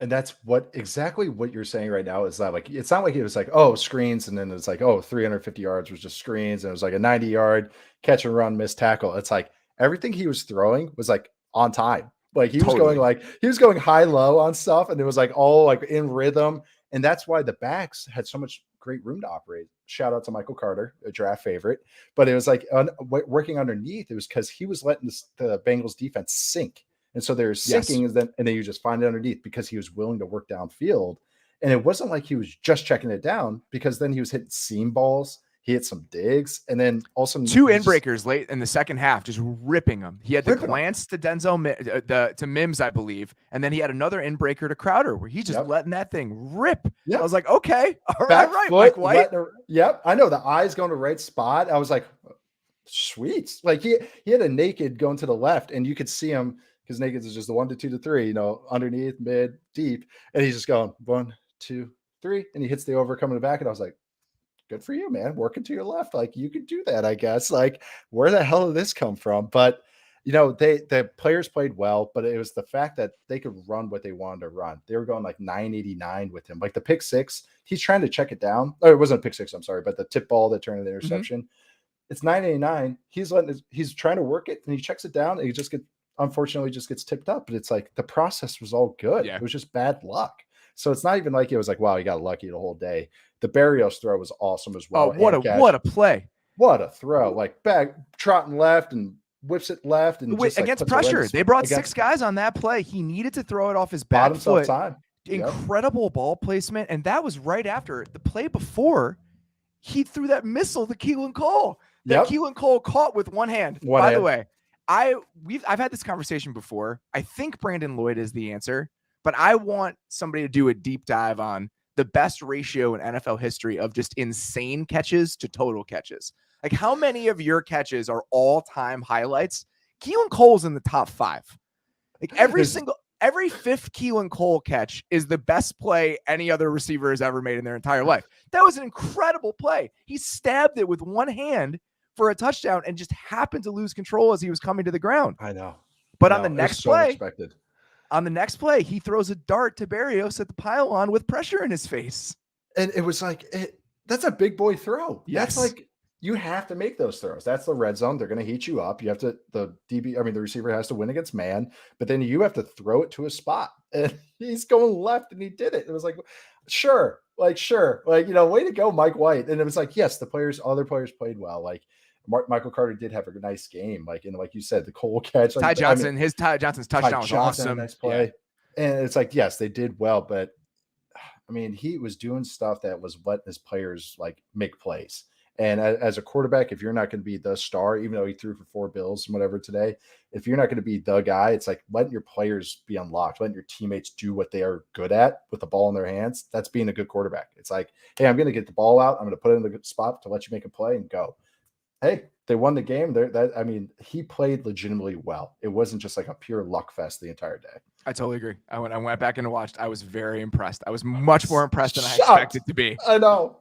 And that's exactly what you're saying right now is that like, it's not like it was like, screens. And then it's like, 350 yards was just screens. And it was like a 90-yard catch and run missed tackle. It's like everything he was throwing was like on time. Like he was going high low on stuff. And it was like all like in rhythm. And that's why the backs had so much great room to operate. Shout out to Michael Carter, a draft favorite. But it was like working underneath. It was because he was letting the Bengals defense sink. And so they're sinking, and then you just find it underneath because he was willing to work downfield. And it wasn't like he was just checking it down because then he was hitting seam balls. He hit some digs, and then also 2 inbreakers late in the second half, just ripping them. He had the glance to to Mims, I believe, and then he had another inbreaker to Crowder where he just letting that thing rip. Yep. I was like, okay, all right, Mike White. I know the eye's going to right spot. I was like, sweet. Like he had a naked going to the left, and you could see him. Because naked is just the 1 to 2 to 3, underneath, mid, deep. And he's just going 1, 2, 3. And he hits the over coming back. And I was like, good for you, man. Working to your left. Like you could do that, I guess. Like, where the hell did this come from? But, the players played well, but it was the fact that they could run what they wanted to run. They were going like 989 with him. Like the pick six, he's trying to check it down. Or it wasn't a pick six, I'm sorry, but the tip ball that turned into the interception. It's 989. He's trying to work it and he checks it down and he just unfortunately just gets tipped up. But it's like the process was all good. It was just bad luck. So it's not even like it was like, wow, he got lucky the whole day. The Barrios throw was awesome as well. Oh, what a play. What a throw. Like back trotting left and whips it left and just against pressure. They brought 6 guys on that play. He needed to throw it off his back foot. Time. Incredible ball placement. And that was right after the play before he threw that missile to Keelan Cole. That Keelan Cole caught with one hand. By the way, I've had this conversation before. I think Brandon Lloyd is the answer, but I want somebody to do a deep dive on the best ratio in NFL history of just insane catches to total catches. Like how many of your catches are all-time highlights? Keelan Cole's in the top 5. Like every 5th Keelan Cole catch is the best play any other receiver has ever made in their entire life. That was an incredible play. He stabbed it with one hand for a touchdown and just happened to lose control as he was coming to the ground. I know. But on the next play, he throws a dart to Barrios at the pylon with pressure in his face. And it was like, that's a big boy throw. Yes. That's like, you have to make those throws. That's the red zone. They're going to heat you up. You have to, the receiver has to win against man, but then you have to throw it to a spot. And he's going left and he did it. It was like, sure. Way to go, Mike White. And it was like, yes, other players played well. Like, Michael Carter did have a nice game. Like you said, the Cole catch. Ty Johnson's touchdown was awesome. Nice play. Yeah. And it's like, yes, they did well, but I mean, he was doing stuff that was letting his players like make plays. And as a quarterback, if you're not going to be the star, even though he threw for 4 bills and whatever today, if you're not going to be the guy, it's like letting your players be unlocked, letting your teammates do what they are good at with the ball in their hands. That's being a good quarterback. It's like, hey, I'm going to get the ball out. I'm going to put it in the good spot to let you make a play and go. Hey, they won the game. He played legitimately well. It wasn't just like a pure luck fest the entire day. I totally agree. I went back and watched. I was very impressed. I was much more impressed than I expected to be. I know.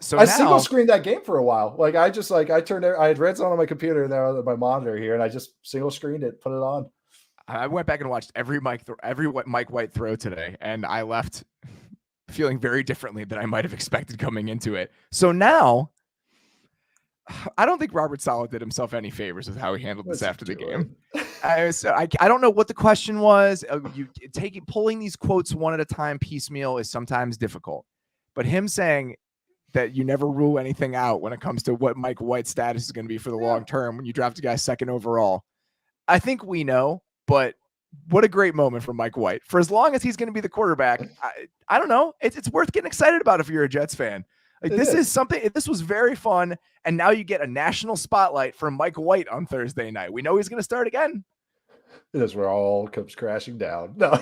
So I single screened that game for a while. Like I had red zone on my computer there on my monitor here, and I just single screened it, put it on. I went back and watched every Mike White throw today, and I left feeling very differently than I might have expected coming into it. So now, I don't think Robert Saleh did himself any favors with how he handled this after the game. I don't know what the question was. Pulling these quotes one at a time piecemeal is sometimes difficult, but him saying that you never rule anything out when it comes to what Mike White's status is going to be for the long term when you draft a guy 2nd overall. I think we know, but what a great moment for Mike White. For as long as he's going to be the quarterback, I don't know. It's worth getting excited about if you're a Jets fan. Like this was very fun. And now you get a national spotlight from Mike White on Thursday night. We know he's going to start again. This where all comes crashing down. No,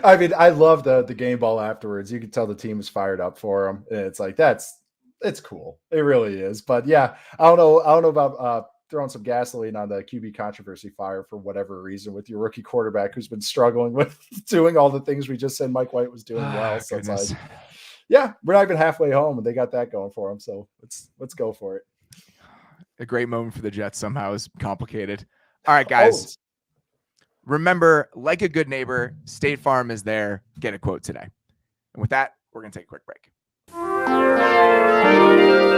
I mean, I love the game ball afterwards. You can tell the team is fired up for them. And it's like, it's cool. It really is. But yeah, I don't know about throwing some gasoline on the QB controversy fire for whatever reason with your rookie quarterback who's been struggling with doing all the things we just said Mike White was doing well. So goodness. it's like, yeah, we're not even halfway home and they got that going for them. So let's go for it. A great moment for the Jets somehow is complicated. All right, guys. Remember, like a good neighbor, State Farm is there. Get a quote today. And with that, we're going to take a quick break.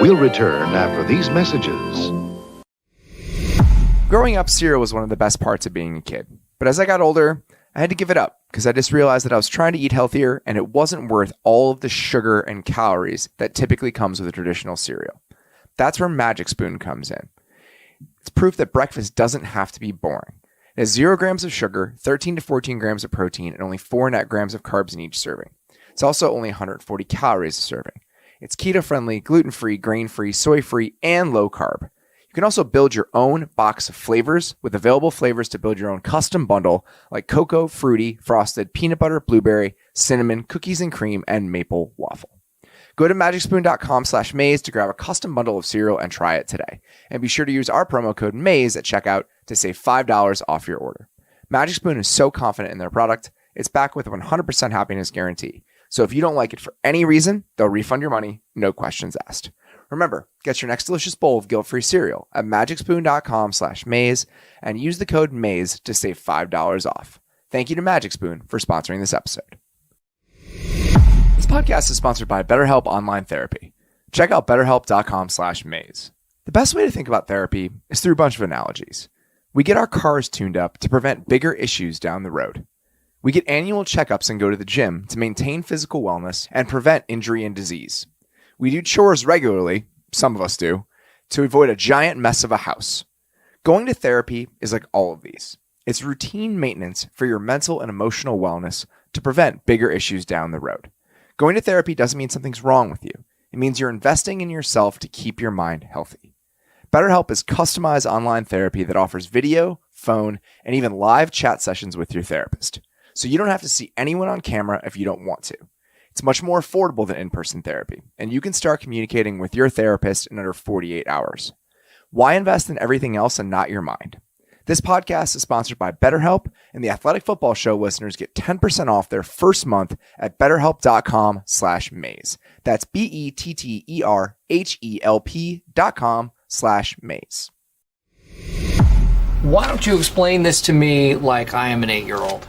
We'll return after these messages. Growing up, cereal was one of the best parts of being a kid. But as I got older, I had to give it up because I just realized that I was trying to eat healthier and it wasn't worth all of the sugar and calories that typically comes with a traditional cereal. That's where Magic Spoon comes in. It's proof that breakfast doesn't have to be boring. It has 0 grams of sugar, 13 to 14 grams of protein, and only 4 net grams of carbs in each serving. It's also only 140 calories a serving. It's keto-friendly, gluten-free, grain-free, soy-free, and low-carb. You can also build your own box of flavors with available flavors to build your own custom bundle like cocoa, fruity, frosted, peanut butter, blueberry, cinnamon, cookies and cream, and maple waffle. Go to magicspoon.com/Mays to grab a custom bundle of cereal and try it today. And be sure to use our promo code Mays at checkout to save $5 off your order. Magic Spoon is so confident in their product, it's backed with a 100% happiness guarantee. So if you don't like it for any reason, they'll refund your money, no questions asked. Remember, get your next delicious bowl of guilt-free cereal at magicspoon.com/Mays and use the code Mays to save $5 off. Thank you to Magic Spoon for sponsoring this episode. This podcast is sponsored by BetterHelp Online Therapy. Check out betterhelp.com/Mays. The best way to think about therapy is through a bunch of analogies. We get our cars tuned up to prevent bigger issues down the road. We get annual checkups and go to the gym to maintain physical wellness and prevent injury and disease. We do chores regularly, some of us do, to avoid a giant mess of a house. Going to therapy is like all of these. It's routine maintenance for your mental and emotional wellness to prevent bigger issues down the road. Going to therapy doesn't mean something's wrong with you. It means you're investing in yourself to keep your mind healthy. BetterHelp is customized online therapy that offers video, phone, and even live chat sessions with your therapist. So you don't have to see anyone on camera if you don't want to. It's much more affordable than in-person therapy, and you can start communicating with your therapist in under 48 hours. Why invest in everything else and not your mind? This podcast is sponsored by BetterHelp, and the Athletic Football Show listeners get 10% off their first month at betterhelp.com/Mays. That's BETTERHELP.com/Mays. Why don't you explain this to me like I am an 8-year-old?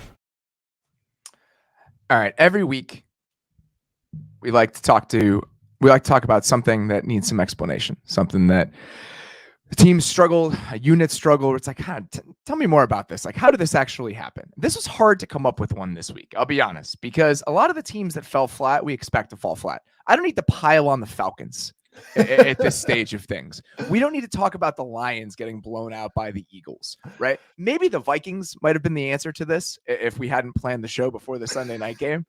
All right. Every week, we like to talk about something that needs some explanation, something that the team struggled, a unit struggled. It's like, tell me more about this. Like, how did this actually happen? This was hard to come up with one this week, I'll be honest, because a lot of the teams that fell flat, we expect to fall flat. I don't need to pile on the Falcons at this stage of things. We don't need to talk about the Lions getting blown out by the Eagles, right? Maybe the Vikings might have been the answer to this if we hadn't planned the show before the Sunday night game.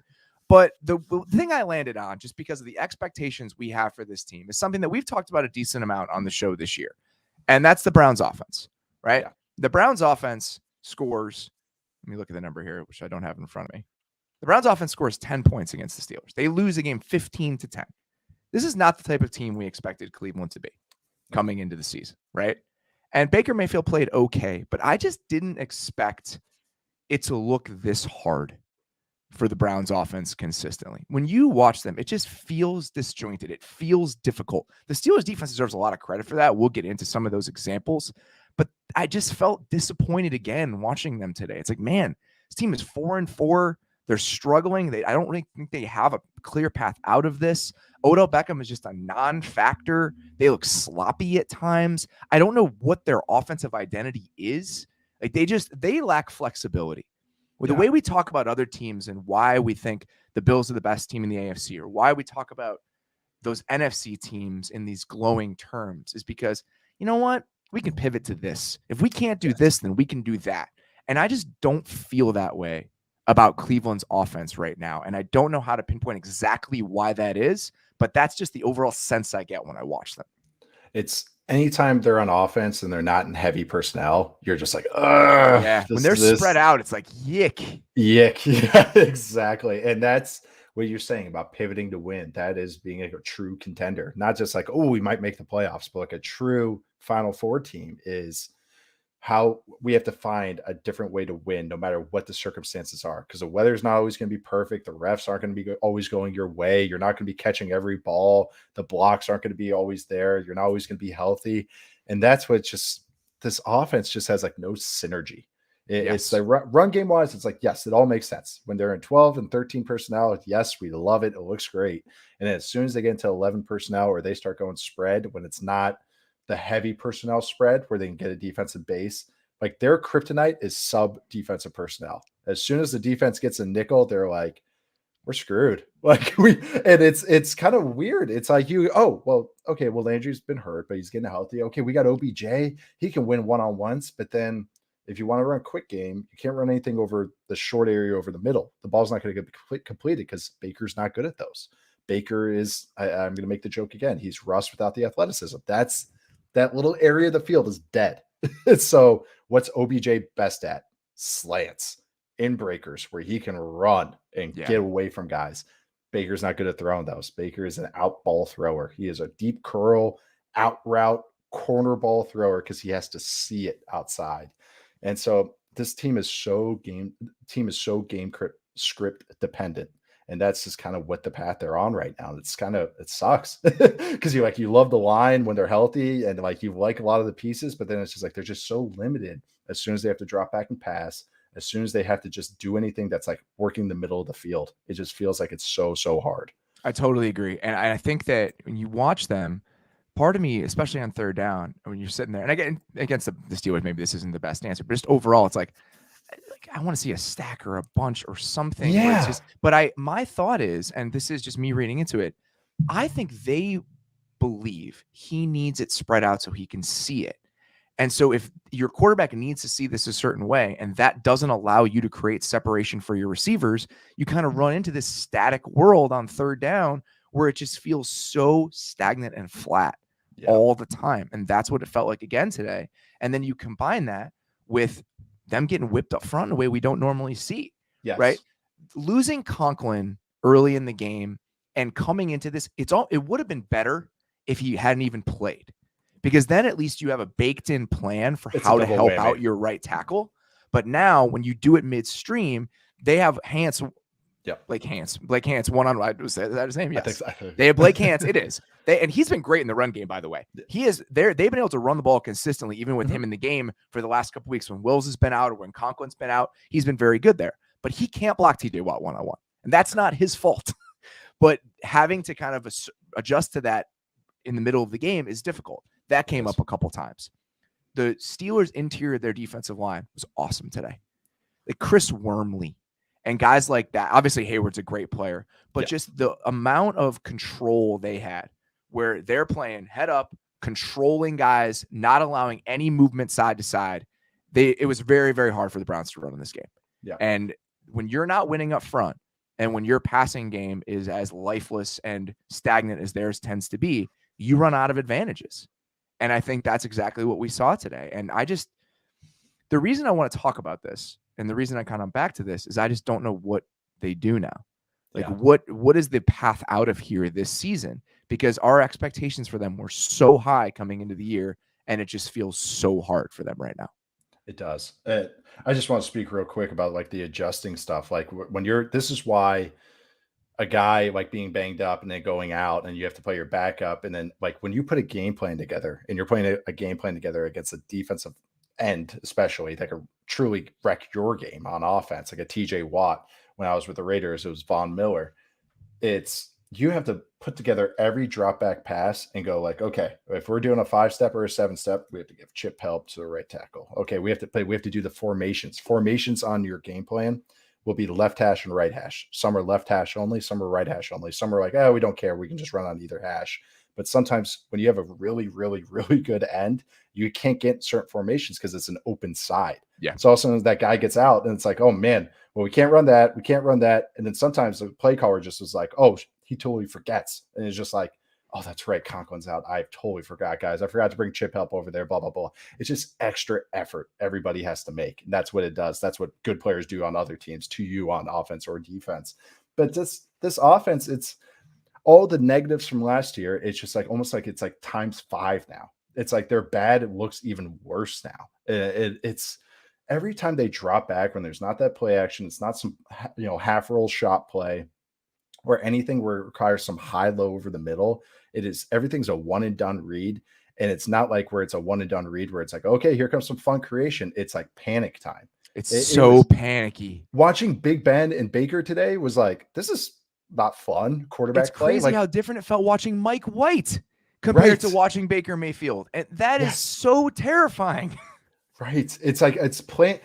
But the thing I landed on, just because of the expectations we have for this team, is something that we've talked about a decent amount on the show this year. And that's the Browns offense, right? Yeah. The Browns offense scores, let me look at the number here, which I don't have in front of me. The Browns offense scores 10 points against the Steelers. They lose a game 15-10. This is not the type of team we expected Cleveland to be coming into the season, right? And Baker Mayfield played okay, but I just didn't expect it to look this hard for the Browns offense consistently. When you watch them, it just feels disjointed. It feels difficult. The Steelers defense deserves a lot of credit for that. We'll get into some of those examples, but I just felt disappointed again watching them today. It's like, man, this team is 4-4. They're struggling. I don't really think they have a clear path out of this. Odell Beckham is just a non-factor. They look sloppy at times. I don't know what their offensive identity is. Like they lack flexibility. With the way we talk about other teams and why we think the Bills are the best team in the AFC, or why we talk about those NFC teams in these glowing terms, is because, you know what? We can pivot to this. If we can't do this, then we can do that. And I just don't feel that way about Cleveland's offense right now. And I don't know how to pinpoint exactly why that is, but that's just the overall sense I get when I watch them. It's anytime they're on offense and they're not in heavy personnel, you're just like, ugh. Yeah. When they're spread out, it's like yick. Yick. Yeah, exactly. And that's what you're saying about pivoting to win. That is being a true contender, not just like, oh, we might make the playoffs, but like a true Final Four team is how we have to find a different way to win no matter what the circumstances are, because the weather's not always going to be perfect. The refs aren't going to be always going your way. You're not going to be catching every ball. The blocks aren't going to be always there. You're not always going to be healthy. And that's what just this offense just has like no synergy. It's like run game wise, it's like, yes, it all makes sense when they're in 12 and 13 personnel. Yes, we love it. It looks great. And then as soon as they get into 11 personnel or they start going spread, when it's not the heavy personnel spread where they can get a defensive base, like their kryptonite is sub defensive personnel. As soon as the defense gets a nickel, they're like, we're screwed. Like and it's kind of weird. It's like okay, well, Landry's been hurt, but he's getting healthy. Okay, we got OBJ. He can win one-on-ones, but then if you want to run a quick game, you can't run anything over the short area over the middle. The ball's not going to get completed because Baker's not good at those. Baker is, I'm going to make the joke again, he's Russ without the athleticism. That little area of the field is dead. So what's OBJ best at? Slants, in breakers, where he can run and get away from guys. Baker's not good at throwing those. Baker is an out ball thrower. He is a deep curl, out route, corner ball thrower because he has to see it outside. And so this team is so game script dependent. And that's just kind of what the path they're on right now. It sucks because you love the line when they're healthy and like you like a lot of the pieces, but then it's just like they're just so limited as soon as they have to drop back and pass, as soon as they have to just do anything that's like working the middle of the field. It just feels like it's so hard. I totally agree. And I think that when you watch them, part of me, especially on third down, when you're sitting there, and again, against the Steelers, maybe this isn't the best answer, but just overall, it's like I want to see a stack or a bunch or something. Yeah. But my thought is, and this is just me reading into it, I think they believe he needs it spread out so he can see it. And so if your quarterback needs to see this a certain way, and that doesn't allow you to create separation for your receivers, you kind of run into this static world on third down where it just feels so stagnant and flat all the time. And that's what it felt like again today. And then you combine that with them getting whipped up front in a way we don't normally see. Yes. Right. Losing Conklin early in the game and coming into this, it would have been better if he hadn't even played, because then at least you have a baked in plan for how to help out your right tackle. But now when you do it midstream, they have Hance. Blake Hance one-on-one. Is that his name? Yes. I think so. They have Blake Hance. It is. And he's been great in the run game, by the way. He is there. They've been able to run the ball consistently, even with him in the game for the last couple weeks when Wills has been out or when Conklin's been out. He's been very good there. But he can't block TJ Watt one-on-one. And that's not his fault. But having to kind of adjust to that in the middle of the game is difficult. That came up a couple times. The Steelers' interior of their defensive line was awesome today. Like Chris Wormley and guys like that. Obviously, Hayward's a great player, but just the amount of control they had where they're playing head up, controlling guys, not allowing any movement side to side. It was very, very hard for the Browns to run in this game. Yeah. And when you're not winning up front and when your passing game is as lifeless and stagnant as theirs tends to be, you run out of advantages. And I think that's exactly what we saw today. And the reason I want to talk about this and the reason I kind of back to this is I just don't know what they do now. Like what is the path out of here this season? Because our expectations for them were so high coming into the year, and it just feels so hard for them right now. It does. I just want to speak real quick about like the adjusting stuff. Like this is why a guy like being banged up and then going out and you have to play your backup. And then like when you put a game plan together and you're playing a game plan together against a defensive end, especially that could truly wreck your game on offense, like a TJ Watt. When I was with the Raiders, it was Von Miller. You have to put together every drop back pass and go like, okay, if we're doing a 5-step or a 7-step, we have to give chip help to the right tackle. Okay, we have to do the formations. Formations on your game plan will be left hash and right hash. Some are left hash only, some are right hash only. Some are like, oh, we don't care. We can just run on either hash. But sometimes when you have a really, really, really good end, you can't get certain formations because it's an open side. Yeah. So also as that guy gets out and it's like, oh man, well, we can't run that. We can't run that. And then sometimes the play caller just was like, oh, he totally forgets. And it's just like, Oh, that's right. Conklin's out. I totally forgot, guys. I forgot to bring Chip Help over there, blah, blah, blah. It's just extra effort everybody has to make. And that's what it does. That's what good players do on other teams to you on offense or defense. But this offense, it's all the negatives from last year. It's just like almost like it's like times 5 now. It's like they're bad. It looks even worse now. It's every time they drop back when there's not that play action, it's not some half roll shot play or anything where it requires some high low over the middle. Everything's a one and done read. And it's not like where it's a one and done read where it's like, okay, here comes some fun creation. It's like panic time. It's so panicky. Watching Big Ben and Baker today was like, this is not fun. Quarterback it's crazy play. how different it felt watching Mike White compared to watching Baker Mayfield. And that is so terrifying. Right. It's like it's playing.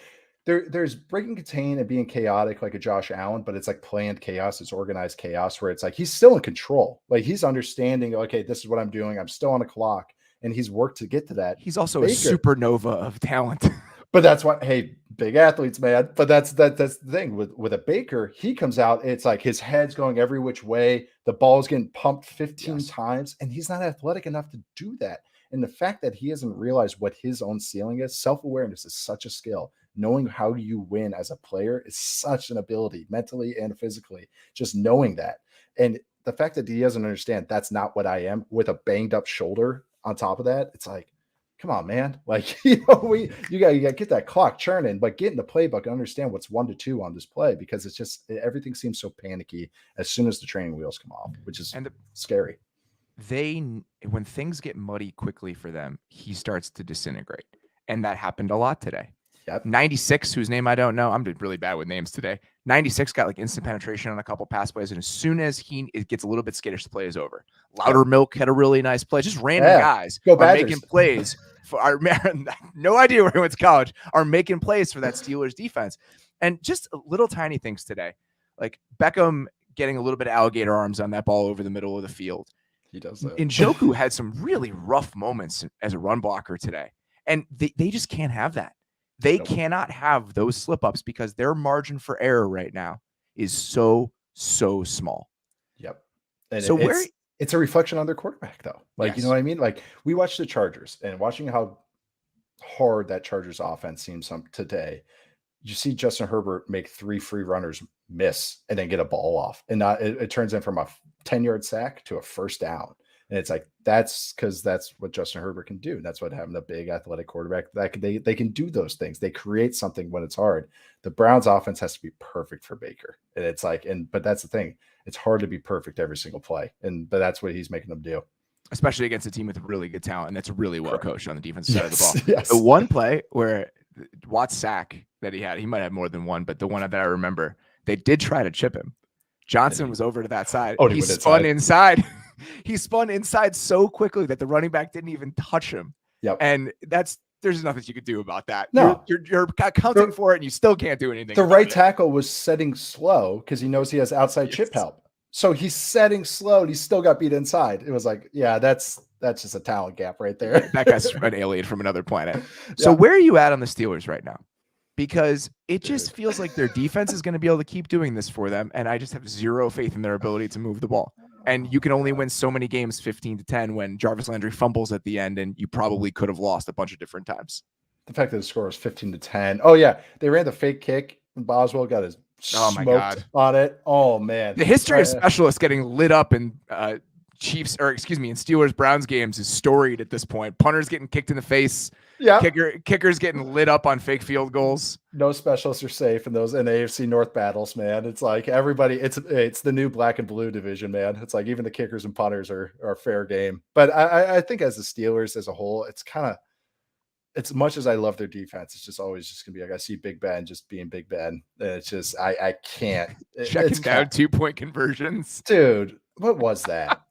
There's breaking contain and being chaotic like a Josh Allen, but it's like planned chaos. It's organized chaos where it's like he's still in control. Like he's understanding, okay, this is what I'm doing. I'm still on a clock. And he's worked to get to that. He's also a supernova of talent. But that's what, hey, big athletes, man. But that's the thing with a Baker. He comes out, it's like his head's going every which way. The ball's getting pumped 15 times, and he's not athletic enough to do that. And the fact that he hasn't realized what his own ceiling is, self-awareness is such a skill. Knowing how you win as a player is such an ability, mentally and physically, just knowing that. And the fact that he doesn't understand that's not what I am with a banged up shoulder on top of that, it's like, come on, man. Like, you gotta get that clock churning, but get in the playbook and understand what's 1-2 on this play, because it's just everything seems so panicky as soon as the training wheels come off, which is scary. When things get muddy quickly for them, he starts to disintegrate. And that happened a lot today. Yep. 96, whose name I don't know. I'm really bad with names today. 96 got like instant penetration on a couple pass plays. And as soon as it gets a little bit skittish, the play is over. Louder Milk had a really nice play. Just random guys are making plays for our no idea where he went to college, are making plays for that Steelers defense. And just little tiny things today. Like Beckham getting a little bit of alligator arms on that ball over the middle of the field. He does that. Njoku had some really rough moments as a run blocker today. And they just can't have that. They cannot have those slip ups because their margin for error right now is so small. Yep. And so it's a reflection on their quarterback, though. Like, you know what I mean? Like, we watched the Chargers, and watching how hard that Chargers offense seems today, you see Justin Herbert make 3 free runners miss and then get a ball off. And it turns in from a 10-yard sack to a first down. And it's like, that's because that's what Justin Herbert can do. That's what having a big athletic quarterback, they can do those things. They create something when it's hard. The Browns offense has to be perfect for Baker. And it's like, but that's the thing. It's hard to be perfect every single play. But that's what he's making them do. Especially against a team with really good talent. And that's really well coached on the defensive side of the ball. Yes. The one play where Watt's sack that he might have more than one, but the one that I remember, they did try to chip him. Johnson was over to that side. Oh, he spun inside. He spun inside so quickly that the running back didn't even touch him. Yep. And there's nothing you could do about that. No. You're accounting for it and you still can't do anything. The right tackle was setting slow because he knows he has outside chip help. So he's setting slow and he still got beat inside. It was like, yeah, that's just a talent gap right there. That guy's an alien from another planet. So where are you at on the Steelers right now? Because it just feels like their defense is going to be able to keep doing this for them. And I just have zero faith in their ability to move the ball. And you can only win so many games 15-10 when Jarvis Landry fumbles at the end, and you probably could have lost a bunch of different times. The fact that the score was 15-10. Oh yeah. They ran the fake kick and Boswell got his smoked on it. Oh man. The history of specialists getting lit up in in Steelers Browns games is storied at this point. Punters getting kicked in the face. Yeah. Kickers getting lit up on fake field goals. No specialists are safe in those AFC North battles, man. It's like everybody, it's the new black and blue division, man. It's like even the kickers and punters are fair game. But I think as the Steelers as a whole, it's kind of, as much as I love their defense, it's just always just gonna be like I see Big Ben just being Big Ben. And it's just I can't checking down 2-point conversions. Dude, what was that?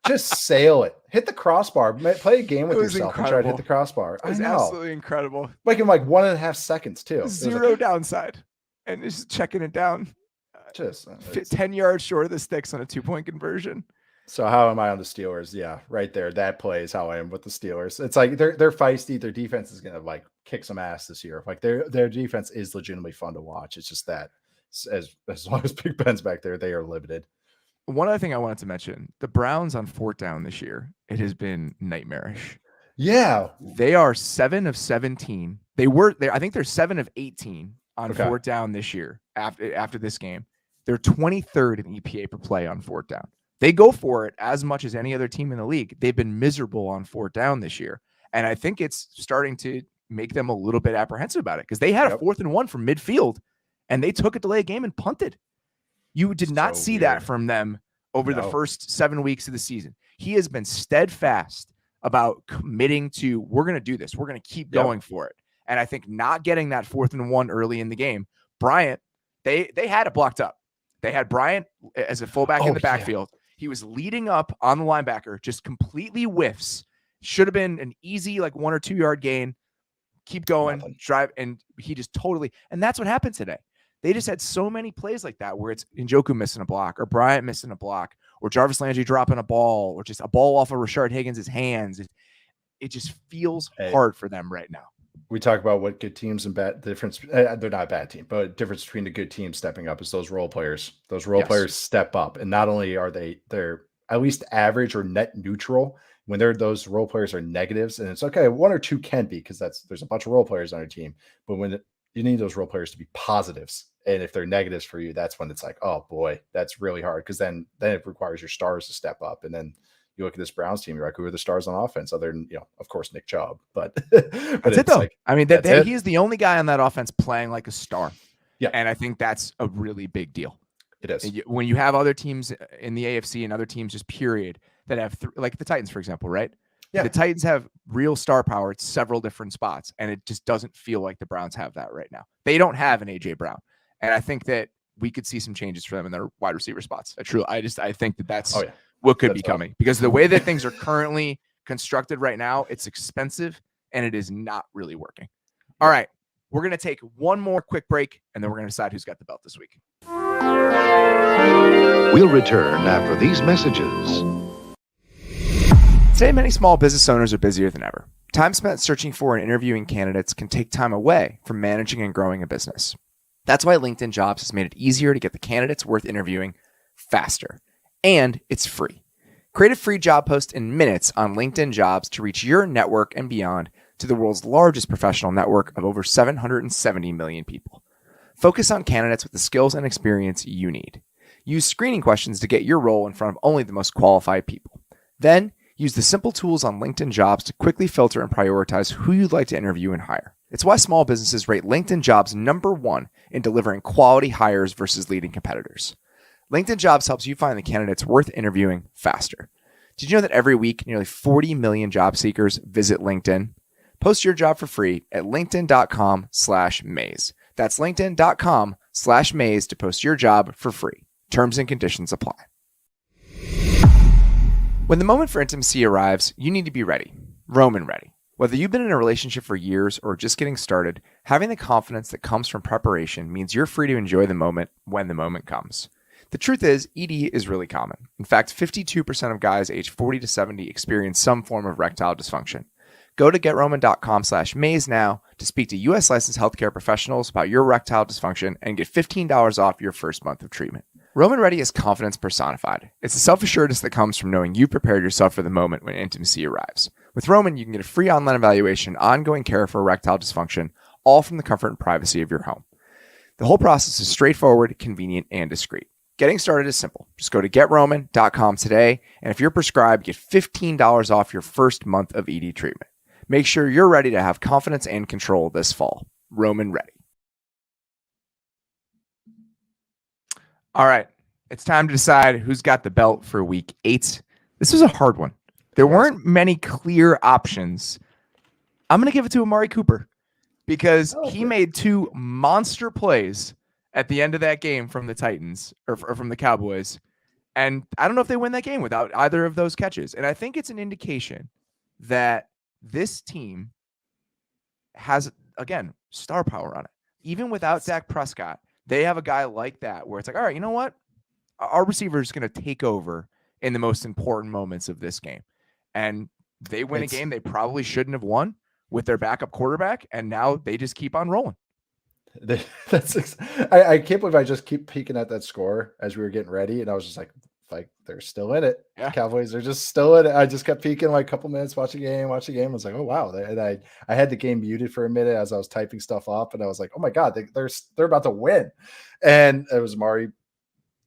Just sail it. Hit the crossbar. Play a game with yourself and try to hit the crossbar. It was absolutely incredible. Like in 1.5 seconds too. Zero downside. And just checking it down. Just 10 yards short of the sticks on a 2-point conversion. So how am I on the Steelers? Yeah, right there. That play is how I am with the Steelers. It's like they're feisty. Their defense is gonna kick some ass this year. Like their defense is legitimately fun to watch. It's just that as long as Big Ben's back there, they are limited. One other thing I wanted to mention, the Browns on fourth down this year, it has been nightmarish. Yeah. They are 7 of 17. I think they're 7 of 18 on fourth down this year after this game. They're 23rd in EPA per play on fourth down. They go for it as much as any other team in the league. They've been miserable on fourth down this year. And I think it's starting to make them a little bit apprehensive about it because they had a 4th and 1 from midfield and they took a delayed game and punted. You did not see that from them over the first 7 weeks of the season. He has been steadfast about committing to, we're going to do this. We're going to keep going for it. And I think not getting that 4th and 1 early in the game, Bryant, they had it blocked up. They had Bryant as a fullback in the backfield. He was leading up on the linebacker, just completely whiffs. Should have been an easy, 1 or 2 yard gain. Keep going, drive. And he just totally, and that's what happened today. They just had so many plays like that where it's Njoku missing a block or Bryant missing a block or Jarvis Landry dropping a ball or just a ball off of Rashard Higgins' hands. It just feels hard for them right now. We talk about what good teams and bad difference. They're not a bad team, but difference between the good teams stepping up is those role players. Those role players step up. And not only are they're at least average or net neutral when those role players are negatives. And it's okay. 1 or 2 can be because there's a bunch of role players on your team. But when you need those role players to be positives. And if they're negatives for you, that's when it's like, oh boy, that's really hard. Because then it requires your stars to step up. And then you look at this Browns team, you're like, who are the stars on offense? Other than, of course, Nick Chubb. But that's it though. I mean, he is the only guy on that offense playing like a star. Yeah. And I think that's a really big deal. It is. When you have other teams in the AFC and other teams just period that have like the Titans, for example, right? Yeah. The Titans have real star power at several different spots. And it just doesn't feel like the Browns have that right now. They don't have an AJ Brown. And I think that we could see some changes for them in their wide receiver spots. I think that's what could be coming because the way that things are currently constructed right now, it's expensive and it is not really working. All right, we're going to take one more quick break and then we're going to decide who's got the belt this week. We'll return after these messages. Today, many small business owners are busier than ever. Time spent searching for and interviewing candidates can take time away from managing and growing a business. That's why LinkedIn Jobs has made it easier to get the candidates worth interviewing faster. And it's free. Create a free job post in minutes on LinkedIn Jobs to reach your network and beyond to the world's largest professional network of over 770 million people. Focus on candidates with the skills and experience you need. Use screening questions to get your role in front of only the most qualified people. Then, use the simple tools on LinkedIn Jobs to quickly filter and prioritize who you'd like to interview and hire. It's why small businesses rate LinkedIn Jobs #1 in delivering quality hires versus leading competitors. LinkedIn Jobs helps you find the candidates worth interviewing faster. Did you know that every week, nearly 40 million job seekers visit LinkedIn? Post your job for free at linkedin.com/maze. That's linkedin.com/maze to post your job for free. Terms and conditions apply. When the moment for intimacy arrives, you need to be ready. Roman ready. Whether you've been in a relationship for years or just getting started, having the confidence that comes from preparation means you're free to enjoy the moment when the moment comes. The truth is, ED is really common. In fact, 52% of guys aged 40 to 70 experience some form of erectile dysfunction. Go to GetRoman.com/maze now to speak to U.S. licensed healthcare professionals about your erectile dysfunction and get $15 off your first month of treatment. Roman Ready is confidence personified. It's the self-assuredness that comes from knowing you prepared yourself for the moment when intimacy arrives. With Roman, you can get a free online evaluation, ongoing care for erectile dysfunction, all from the comfort and privacy of your home. The whole process is straightforward, convenient, and discreet. Getting started is simple. Just go to GetRoman.com today, and if you're prescribed, get $15 off your first month of ED treatment. Make sure you're ready to have confidence and control this fall. Roman Ready. All right, it's time to decide who's got the belt for week 8. This was a hard one. There weren't many clear options. I'm going to give it to Amari Cooper because he made 2 monster plays at the end of that game from the Titans or from the Cowboys. And I don't know if they win that game without either of those catches. And I think it's an indication that this team has, again, star power on it. Even without Dak Prescott, they have a guy like that where it's like, all right, you know what? Our receiver is going to take over in the most important moments of this game. And they win a game they probably shouldn't have won with their backup quarterback. And now they just keep on rolling. I can't believe I just keep peeking at that score as we were getting ready. And I was just like, like they're still in it. Yeah. Cowboys are just still in it. I just kept peeking like a couple minutes, watch a game. I was like, oh wow. And I had the game muted for a minute as I was typing stuff up, and I was like, oh my god, they're about to win. And it was Amari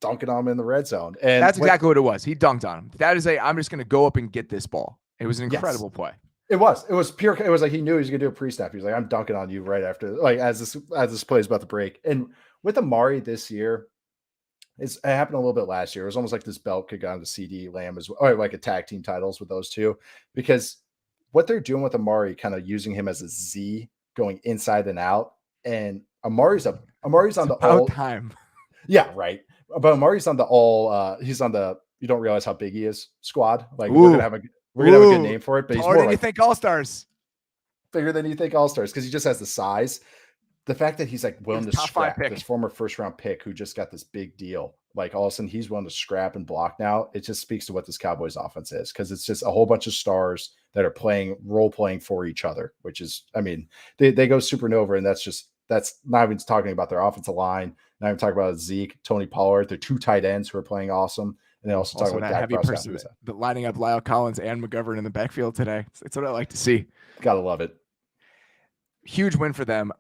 dunking on him in the red zone. And that's exactly what it was. He dunked on him. That is I'm just gonna go up and get this ball. It was an incredible play. It was pure. It was like he knew he was gonna do a pre-snap. He was like, I'm dunking on you right after, like as this play is about to break. And with Amari this year, it happened a little bit last year. It was almost like this belt could go on to CD Lamb as well, or like a tag team titles with those two, because what they're doing with Amari, kind of using him as a Z going inside and out. And Amari's on the all time. Yeah, right. But Amari's on the all. He's on the you don't realize how big he is squad. Like we're gonna have a good name for it. But he's more than you think All-Stars. Bigger than you think All-Stars because he just has the size. The fact that he's like willing to scrap this former first-round pick who just got this big deal, like all of a sudden he's willing to scrap and block now. It just speaks to what this Cowboys offense is because it's just a whole bunch of stars that are role playing for each other, which is, I mean, they go supernova, and that's not even talking about their offensive line. Not even talking about Zeke, Tony Pollard. They're two tight ends who are playing awesome. And then also talking about that heavy person lining up Lyle Collins and McGovern in the backfield today. It's what I like to see. Gotta love it. Huge win for them.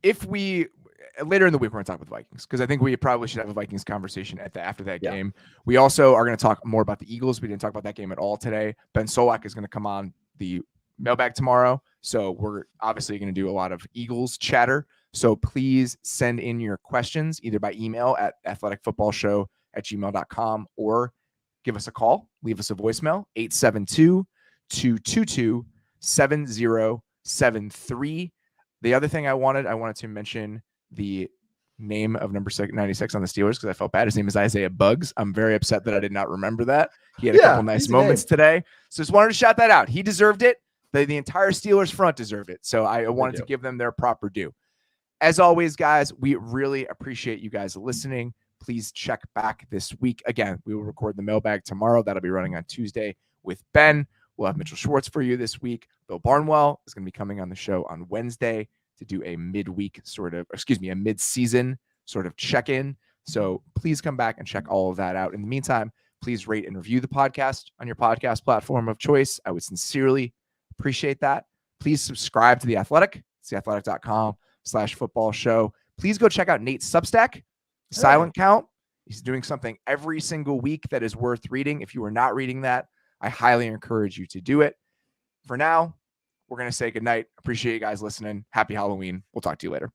If we later in the week, we're going to talk with Vikings because I think we probably should have a Vikings conversation after that game. We also are going to talk more about the Eagles. We didn't talk about that game at all today. Ben Solak is going to come on the mailbag tomorrow. So we're obviously going to do a lot of Eagles chatter. So please send in your questions either by email at athleticfootballshow@gmail.com or give us a call. Leave us a voicemail, 872-222-7073. The other thing I wanted to mention the name of number 96 on the Steelers because I felt bad. His name is Isaiah Buggs. I'm very upset that I did not remember that. He had a couple nice moments today. So just wanted to shout that out. He deserved it. The entire Steelers front deserved it. So I wanted to give them their proper due. As always, guys, we really appreciate you guys listening. Please check back this week. Again, we will record the mailbag tomorrow. That'll be running on Tuesday with Ben. We'll have Mitchell Schwartz for you this week. Bill Barnwell is going to be coming on the show on Wednesday to do a mid-season sort of check-in. So please come back and check all of that out. In the meantime, please rate and review the podcast on your podcast platform of choice. I would sincerely appreciate that. Please subscribe to The Athletic. It's theathletic.com/football show. Please go check out Nate's Substack, Silent Count. He's doing something every single week that is worth reading. If you are not reading that, I highly encourage you to do it. For now, we're going to say goodnight. Appreciate you guys listening. Happy Halloween. We'll talk to you later.